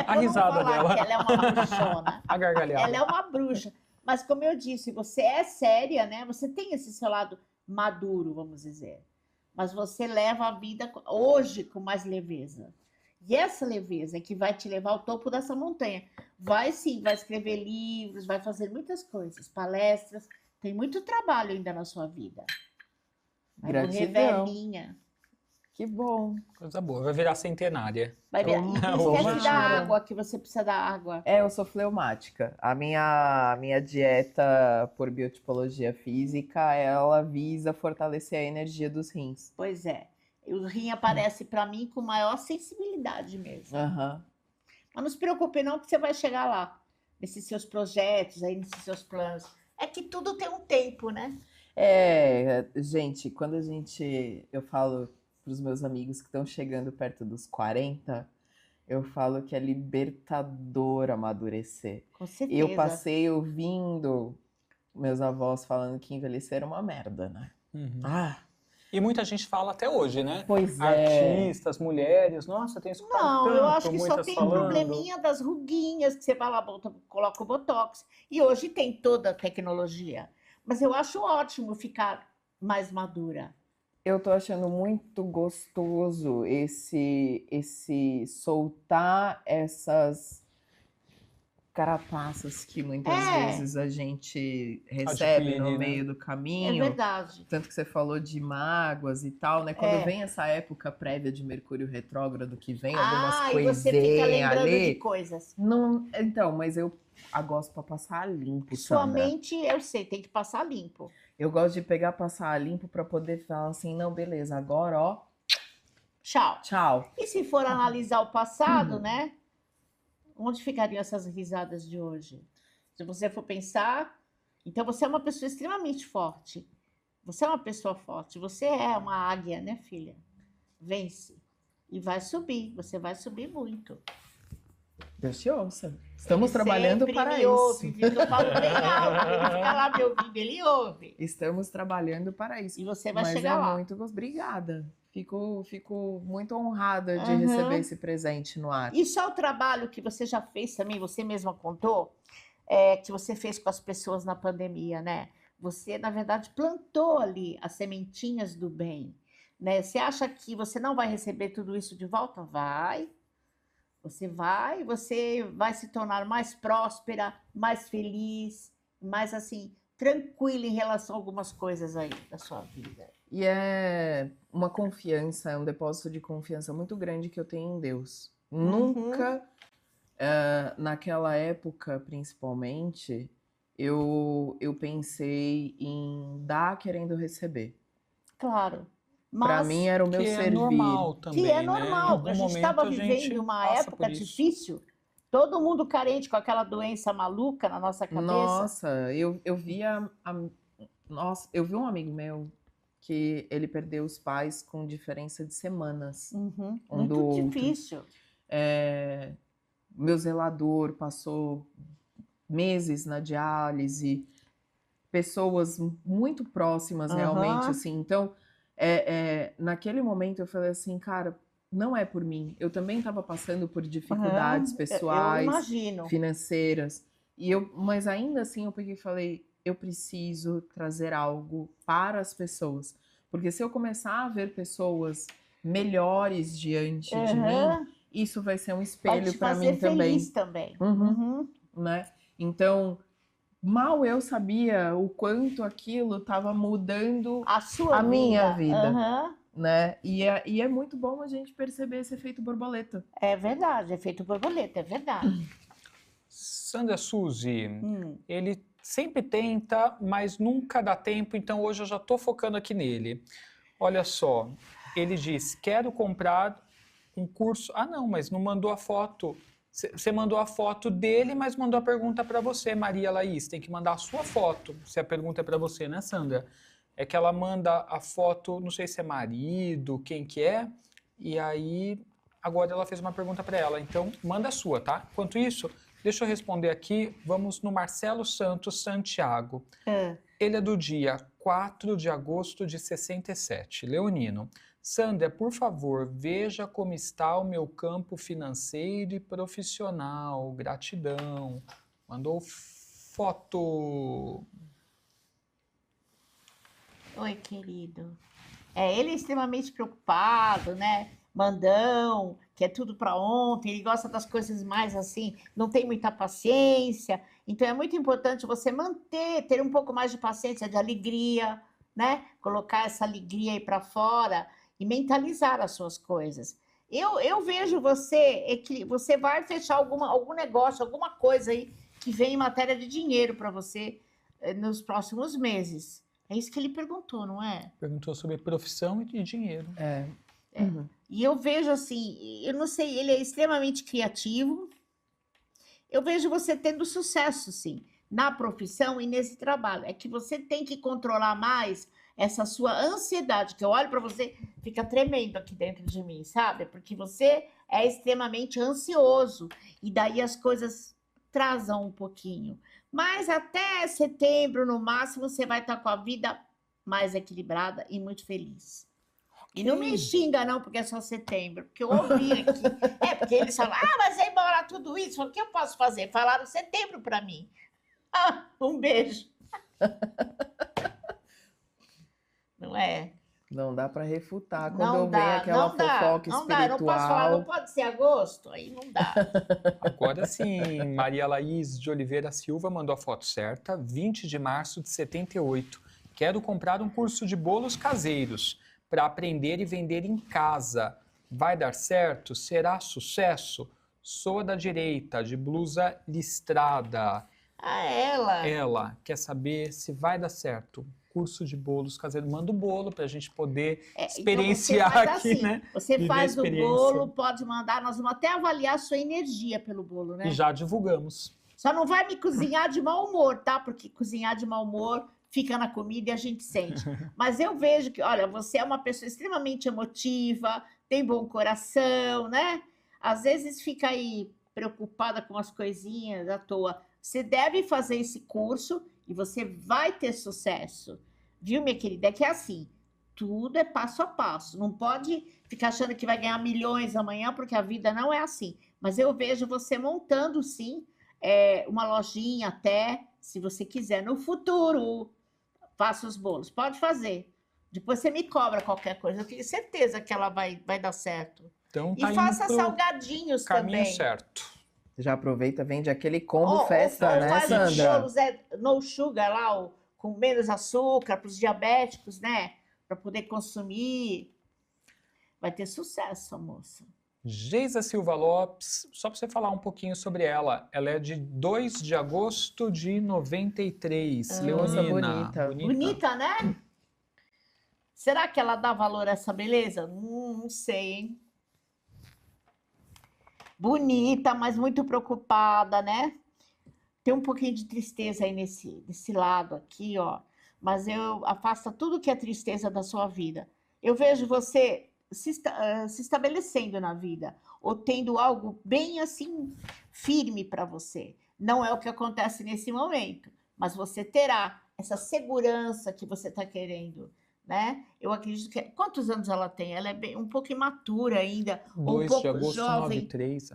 A risada dela. Que ela é uma bruxona. A gargalhada. Ela é uma bruxa. Mas como eu disse, você é séria, né? Você tem esse seu lado maduro, vamos dizer. Mas você leva a vida hoje com mais leveza. E essa leveza é que vai te levar ao topo dessa montanha. Vai sim, vai escrever livros, vai fazer muitas coisas, palestras. Tem muito trabalho ainda na sua vida. Vai correr velhinha. Que bom. Coisa boa, vai virar centenária. Vai virar. E esquece da água, que você precisa da água. Eu sou fleumática. A minha dieta por biotipologia física, ela visa fortalecer a energia dos rins. Pois é. O rim aparece para mim com maior sensibilidade mesmo. Mas não se preocupe não, que você vai chegar lá. Nesses seus projetos, aí nesses seus planos. É que tudo tem um tempo, né? Gente, quando eu falo para os meus amigos que estão chegando perto dos 40, eu falo que é libertador amadurecer. Com certeza. Eu passei ouvindo meus avós falando que envelhecer é uma merda, né? E muita gente fala até hoje, né? Pois é. Artistas, mulheres, nossa, tem escutado tanto, eu acho que só muitas tem falando. um probleminha das ruguinhas, que você vai lá, coloca o Botox. E hoje tem toda a tecnologia. Mas eu acho ótimo ficar mais madura. Eu tô achando muito gostoso esse soltar essas carapaças que muitas vezes a gente recebe no meio do caminho. É verdade. Tanto que você falou de mágoas e tal, né? Quando vem essa época prévia de Mercúrio retrógrado, que vem algumas coisinhas você fica lembrando ali. de coisas. Não, então, mas eu gosto para passar limpo, Sua Sandra. mente, eu sei, tem que passar limpo. Eu gosto de passar limpo para poder falar assim, não, beleza, agora, ó. Tchau. Tchau. E se for analisar o passado, né? Onde ficariam essas risadas de hoje? Se você for pensar, então você é uma pessoa extremamente forte. Você é uma pessoa forte. Você é uma águia, né, filha? Vence. E vai subir, você vai subir muito. Deus te ouça. Estamos Ele trabalhando sempre para me isso. ouve, viu? Eu falo bem alto, ele fica lá me ouvindo, ele ouve. Estamos trabalhando para isso. E você vai Mas chegar lá. muito obrigada. Fico muito honrada de Uhum. receber esse presente no ar. Isso é o trabalho que você já fez também, você mesma contou, que você fez com as pessoas na pandemia, né? Você, na verdade, plantou ali as sementinhas do bem, né? Você acha que você não vai receber tudo isso de volta? Vai. Você vai se tornar mais próspera, mais feliz, mais assim, tranquila em relação a algumas coisas aí da sua vida. E é uma confiança, é um depósito de confiança muito grande que eu tenho em Deus. Nunca, naquela época principalmente, eu pensei em dar querendo receber. Claro. Para mim era o meu que servir. é normal também, Que é né? Em normal. algum A gente momento estava a gente vivendo uma passa época por isso. difícil, todo mundo carente com aquela doença maluca na nossa cabeça. Nossa, eu vi nossa, eu vi um amigo meu que ele perdeu os pais com diferença de semanas. Uhum, um do muito outro. difícil. Meu zelador passou meses na diálise, pessoas muito próximas realmente, Aham. assim. Então, naquele momento eu falei assim, cara, não é por mim. Eu também estava passando por dificuldades Aham, eu pessoais, imagino. financeiras. Mas ainda assim eu peguei e falei, eu preciso trazer algo para as pessoas. Porque se eu começar a ver pessoas melhores diante de mim, Aham, isso vai ser um vai espelho te para fazer mim também, feliz também. Uhum. né? Então, mal eu sabia o quanto aquilo estava mudando A sua a minha vida, Aham, né? E é muito bom a gente perceber esse efeito borboleta. é verdade, efeito borboleta, é verdade. Sandra Suzy, Hum. ele sempre tenta, mas nunca dá tempo, então hoje eu já estou focando aqui nele. Olha só, ele diz, quero comprar um curso... Ah, não, mas não mandou a foto. Você mandou a foto dele, mas mandou a pergunta para você, Maria Laís. Tem que mandar a sua foto, se a pergunta é para você, né, Sandra? É que ela manda a foto, não sei se é marido, quem que é, e aí agora ela fez uma pergunta para ela. Então, manda a sua, tá? Enquanto isso, deixa eu responder aqui. Vamos no Marcelo Santos Santiago. Ele é do dia 4 de agosto de 67, leonino. Sandra, por favor, veja como está o meu campo financeiro e profissional. Gratidão. Mandou foto. Oi, querido. Ele é extremamente preocupado, né? Mandão, quer tudo para ontem, ele gosta das coisas mais assim, não tem muita paciência. Então é muito importante você ter um pouco mais de paciência, de alegria, né? Colocar essa alegria aí para fora e mentalizar as suas coisas. Eu vejo que você vai fechar algum negócio, alguma coisa aí que vem em matéria de dinheiro para você nos próximos meses. É isso que ele perguntou, não é? Perguntou sobre profissão e dinheiro. Uhum. E eu vejo assim, eu não sei, ele é extremamente criativo. Eu vejo você tendo sucesso, sim, na profissão e nesse trabalho. É que você tem que controlar mais essa sua ansiedade, que eu olho para você, fica tremendo aqui dentro de mim, sabe? Porque você é extremamente ansioso e daí as coisas trazam um pouquinho. Mas até setembro, no máximo, você vai estar com a vida mais equilibrada e muito feliz. E não me xinga, não, porque é só setembro. Porque eu ouvi aqui. Porque eles falam, mas vai embora tudo isso. O que eu posso fazer? Falaram setembro para mim. Um beijo. Não é? Não dá para refutar quando Não vem dá, aquela não dá, fofoca não espiritual. dá. Eu não posso falar, não pode ser agosto? Aí não dá. Agora sim, Maria Laís de Oliveira Silva mandou a foto certa, 20 de março de 78. Quero comprar um curso de bolos caseiros para aprender e vender em casa. Vai dar certo? Será sucesso? Sou da direita, de blusa listrada. Ela. Ela quer saber se vai dar certo. Curso de bolos caseiros. Manda o bolo para a gente poder experienciar então aqui, assim, né? Você Viver faz a o experiência. bolo, pode mandar, nós vamos até avaliar a sua energia pelo bolo, né? E já divulgamos. Só não vai me cozinhar de mau humor, tá? Porque cozinhar de mau humor fica na comida e a gente sente. Mas eu vejo que, olha, você é uma pessoa extremamente emotiva, tem bom coração, né? Às vezes fica aí preocupada com as coisinhas à toa. Você deve fazer esse curso e você vai ter sucesso. Viu, minha querida? É que é assim, tudo é passo a passo. Não pode ficar achando que vai ganhar milhões amanhã, porque a vida não é assim. Mas eu vejo você montando, sim, uma lojinha até, se você quiser, no futuro. Faça os bolos. Pode fazer. Depois você me cobra qualquer coisa. Eu tenho certeza que ela vai dar certo. Então, E faça salgadinhos caminho também. certo. Já aproveita, vende aquele combo festa, né, faz Sandra? bolos no sugar lá, com menos açúcar, para os diabéticos, né? Para poder consumir. Vai ter sucesso, moça. Geisa Silva Lopes, só para você falar um pouquinho sobre ela. Ela é de 2 de agosto de 93. Nossa, Leonina. Bonita, né? Será que ela dá valor a essa beleza? Não sei, hein? Bonita, mas muito preocupada, né? Tem um pouquinho de tristeza aí nesse lado aqui, ó. Mas afasta tudo que é tristeza da sua vida. Eu vejo você se estabelecendo na vida, ou tendo algo bem assim, firme para você. Não é o que acontece nesse momento, mas você terá essa segurança que você está querendo, né? Eu acredito que... Quantos anos ela tem? Ela é um pouco imatura ainda, ou um 2 de pouco agosto, jovem. 93.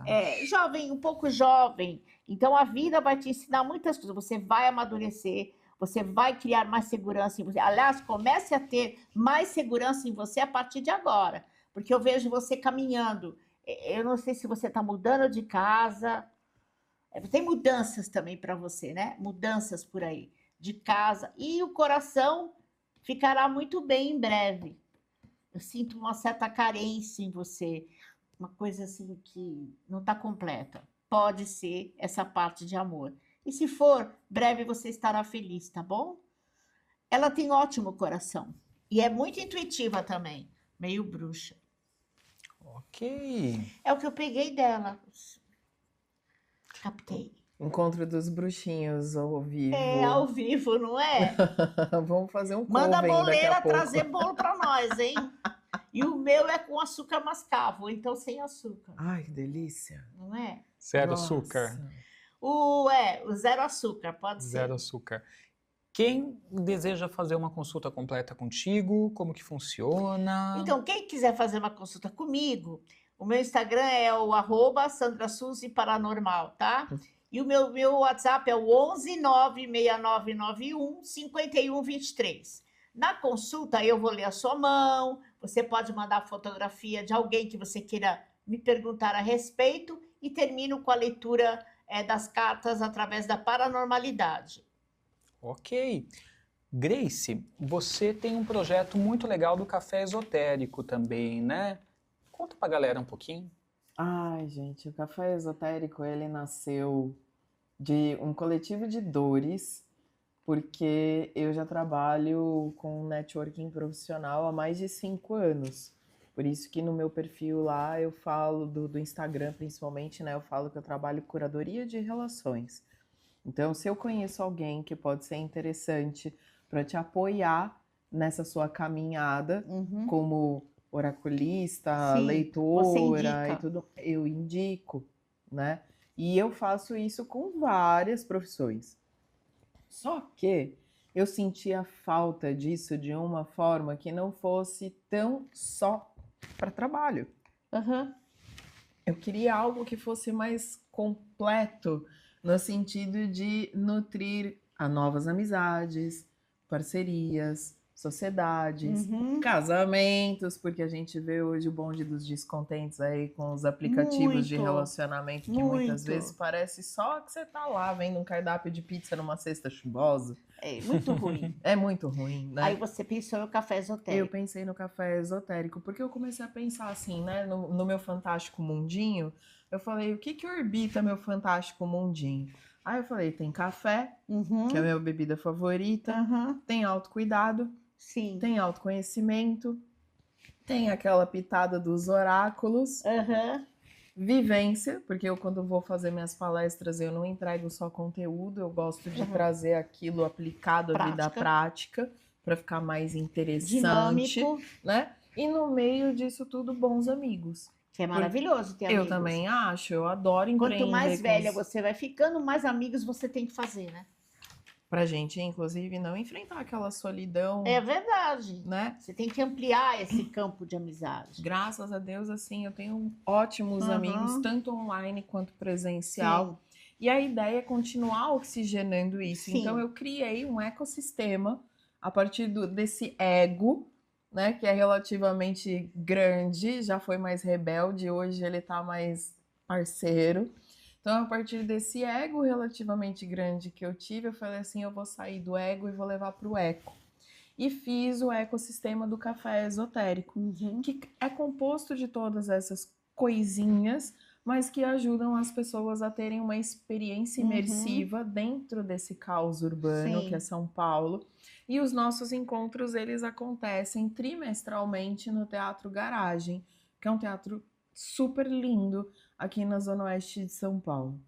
Jovem, um pouco jovem. Então, a vida vai te ensinar muitas coisas. Você vai amadurecer, você vai criar mais segurança em você. Aliás, comece a ter mais segurança em você a partir de agora, porque eu vejo você caminhando. Eu não sei se você está mudando de casa. Tem mudanças também para você, né? Mudanças por aí, de casa. E o coração ficará muito bem em breve. Eu sinto uma certa carência em você, uma coisa assim que não está completa. Pode ser essa parte de amor. E se for, breve você estará feliz, tá bom? Ela tem ótimo coração. E é muito intuitiva também. Meio bruxa. Ok. É o que eu peguei dela. Captei. Encontro dos bruxinhos ao vivo. Ao vivo, não é? Vamos fazer um Manda a coven daqui a boleira pouco. trazer bolo para nós, hein? E o meu é com açúcar mascavo, então sem açúcar. Ai, que delícia. Não é? Zero Nossa. açúcar. O zero açúcar, pode ser. Zero açúcar. Quem deseja fazer uma consulta completa contigo, como que funciona? Então, quem quiser fazer uma consulta comigo, o meu Instagram é o @SandraSuzy_Paranormal, tá? E o meu WhatsApp é o 11 96991 5123. Na consulta, eu vou ler a sua mão, você pode mandar fotografia de alguém que você queira me perguntar a respeito e termino com a leitura das cartas através da paranormalidade. Ok. Grace, você tem um projeto muito legal do Café Esotérico também, né? Conta pra galera um pouquinho. Ai, gente, o Café Esotérico, ele nasceu de um coletivo de dores, porque eu já trabalho com networking profissional há mais de 5 anos. Por isso que no meu perfil lá eu falo do Instagram principalmente, né? Eu falo que eu trabalho curadoria de relações. Então, se eu conheço alguém que pode ser interessante para te apoiar nessa sua caminhada, como oraculista, Sim, leitora e tudo, eu indico, né? E eu faço isso com várias profissões. Só que eu sentia falta disso de uma forma que não fosse tão só para trabalho. Eu queria algo que fosse mais completo, no sentido de nutrir a novas amizades, parcerias, sociedades, casamentos, porque a gente vê hoje o bonde dos descontentes aí com os aplicativos de relacionamento, que muitas vezes parece só que você tá lá vendo um cardápio de pizza numa cesta chuvosa. É muito ruim. É muito ruim, né? Aí você pensou no Café Esotérico. Eu pensei no Café Esotérico, porque eu comecei a pensar assim, né, no meu fantástico mundinho. Eu falei, o que orbita meu fantástico mundinho? Aí eu falei, tem café, que é a minha bebida favorita, tem autocuidado, Sim. tem autoconhecimento, tem aquela pitada dos oráculos Vivência, porque eu quando vou fazer minhas palestras eu não entrego só conteúdo, eu gosto de trazer aquilo aplicado à vida prática para ficar mais interessante, dinâmico, né? E no meio disso tudo, bons amigos. Que é maravilhoso ter amigos. Eu também acho, eu adoro empreender. Quanto mais velha você vai ficando, mais amigos você tem que fazer, né? Pra gente, inclusive, não enfrentar aquela solidão. É verdade. Né? Você tem que ampliar esse campo de amizade. Graças a Deus, assim, eu tenho ótimos amigos, tanto online quanto presencial. Sim. E a ideia é continuar oxigenando isso. Sim. Então, eu criei um ecossistema a partir desse ego, né? Que é relativamente grande, já foi mais rebelde, hoje ele tá mais parceiro. Então, a partir desse ego relativamente grande que eu tive, eu falei assim, eu vou sair do ego e vou levar para o eco. E fiz o ecossistema do café esotérico, que é composto de todas essas coisinhas, mas que ajudam as pessoas a terem uma experiência imersiva dentro desse caos urbano, que é São Paulo. E os nossos encontros, eles acontecem trimestralmente no Teatro Garagem, que é um teatro super lindo aqui na Zona Oeste de São Paulo.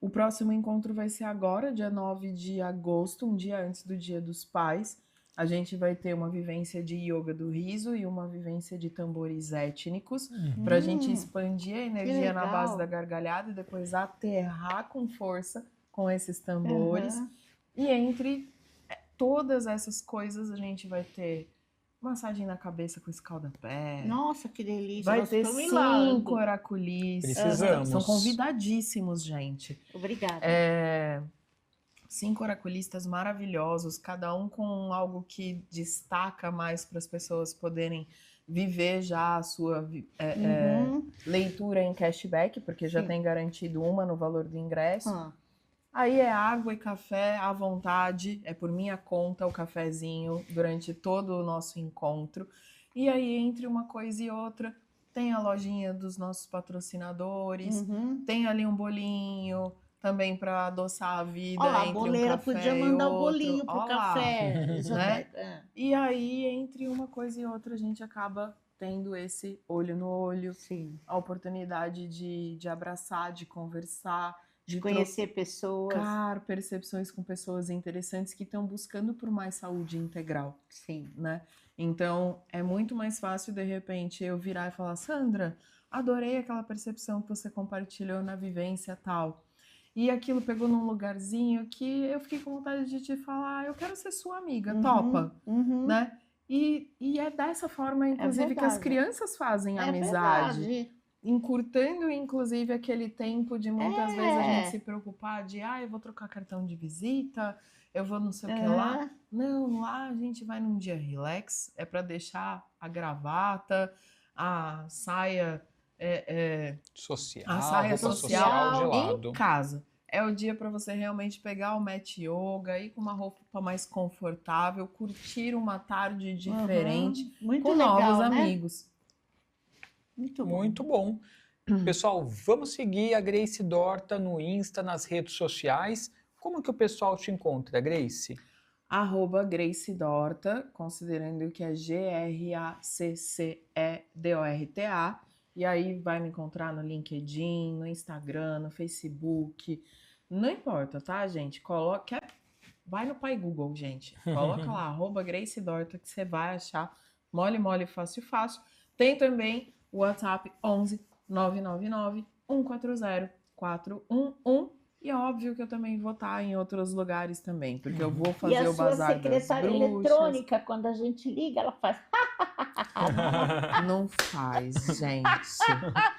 O próximo encontro vai ser agora, dia 9 de agosto, um dia antes do Dia dos Pais. A gente vai ter uma vivência de yoga do riso e uma vivência de tambores étnicos, para a gente expandir a energia na base da gargalhada e depois aterrar com força com esses tambores. E entre todas essas coisas a gente vai ter massagem na cabeça com escaldapé. Nossa, que delícia. Vai ter 5 oraculistas. Precisamos. São convidadíssimos, gente. Obrigada. 5 oraculistas maravilhosos, cada um com algo que destaca mais para as pessoas poderem viver já a sua leitura em cashback, porque já tem garantido uma no valor do ingresso. Aí é água e café à vontade, é por minha conta o cafezinho durante todo o nosso encontro. E aí, entre uma coisa e outra, tem a lojinha dos nossos patrocinadores, tem ali um bolinho também para adoçar a vida. Olha lá, entre a boleira um café podia mandar o bolinho pro café. Né? E aí, entre uma coisa e outra, a gente acaba tendo esse olho no olho, a oportunidade de abraçar, de conversar, de conhecer pessoas. Trocar percepções com pessoas interessantes que estão buscando por mais saúde integral. Né? Então, é muito mais fácil, de repente, eu virar e falar, Sandra, adorei aquela percepção que você compartilhou na vivência tal. E aquilo pegou num lugarzinho que eu fiquei com vontade de te falar, eu quero ser sua amiga, topa, né? E é dessa forma, inclusive, que as crianças fazem amizade. Verdade. Encurtando, inclusive, aquele tempo de muitas vezes a gente se preocupar de, eu vou trocar cartão de visita, eu vou não sei o que lá. Não, lá a gente vai num dia relax, é para deixar a gravata, a saia social de lado. Em casa. É o dia para você realmente pegar o mat yoga, ir com uma roupa mais confortável, curtir uma tarde diferente com novos amigos. Muito bom. Pessoal, vamos seguir a Grace Dorta no Insta, nas redes sociais. Como que o pessoal te encontra, Grace? @Grace Dorta, considerando que é GRACCEDORTA. E aí vai me encontrar no LinkedIn, no Instagram, no Facebook. Não importa, tá, gente? Vai no Pai Google, gente. Coloca lá, @Grace Dorta, que você vai achar mole, fácil, fácil. Tem também o WhatsApp 11 999 140 411. E é óbvio que eu também vou estar em outros lugares também, porque eu vou fazer o Bazar das Bruxas. E a sua secretária eletrônica, quando a gente liga, ela faz... Não faz, gente.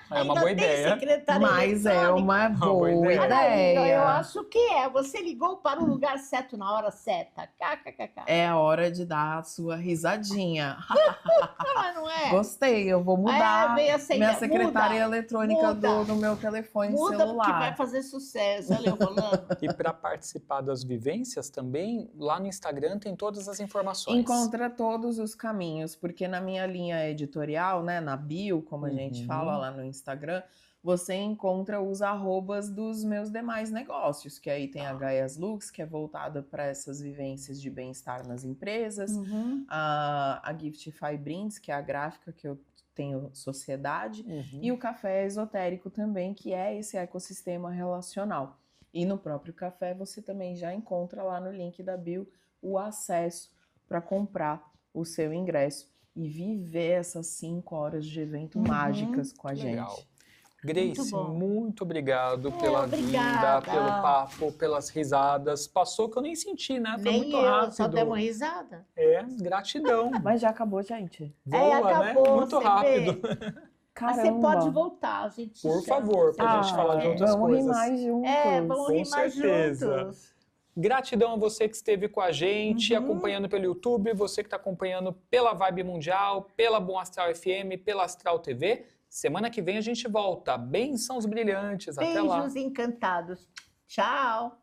É uma boa ideia. Mas é uma boa ideia. Eu acho que é. Você ligou para o lugar certo na hora certa. É a hora de dar a sua risadinha. Não é? Gostei, eu vou mudar minha secretária eletrônica do meu telefone celular. Muda, porque vai fazer sucesso. Olha eu falando. E para participar das vivências também, lá no Instagram tem todas as informações. Encontra todos os caminhos, porque na minha linha editorial, né, na bio, como a gente fala lá no Instagram, você encontra os arrobas dos meus demais negócios, que aí tem a Gaias Lux, que é voltada para essas vivências de bem-estar nas empresas, a Giftify Brinds, que é a gráfica que eu tem a sociedade, e o café esotérico também, que é esse ecossistema relacional. E no próprio café você também já encontra lá no link da bio o acesso para comprar o seu ingresso e viver essas 5 horas de evento mágicas com a gente. Legal. Grace, Muito muito obrigado pela obrigada. vinda, pelo papo, pelas risadas. Passou que eu nem senti, né? Foi Nem muito eu, rápido. só demos risada. É, gratidão. Mas já acabou, gente. Voa, acabou, né? Muito você rápido. Mas Caramba. você pode voltar, a gente Por te chama. favor, pra gente falar de outras vamos coisas. rir mais juntos. Vamos Com rir mais certeza. juntos. Gratidão a você que esteve com a gente, acompanhando pelo YouTube, você que está acompanhando pela Vibe Mundial, pela Bom Astral FM, pela Astral TV. Semana que vem a gente volta. Bênçãos brilhantes. Até lá. Beijos encantados. Tchau.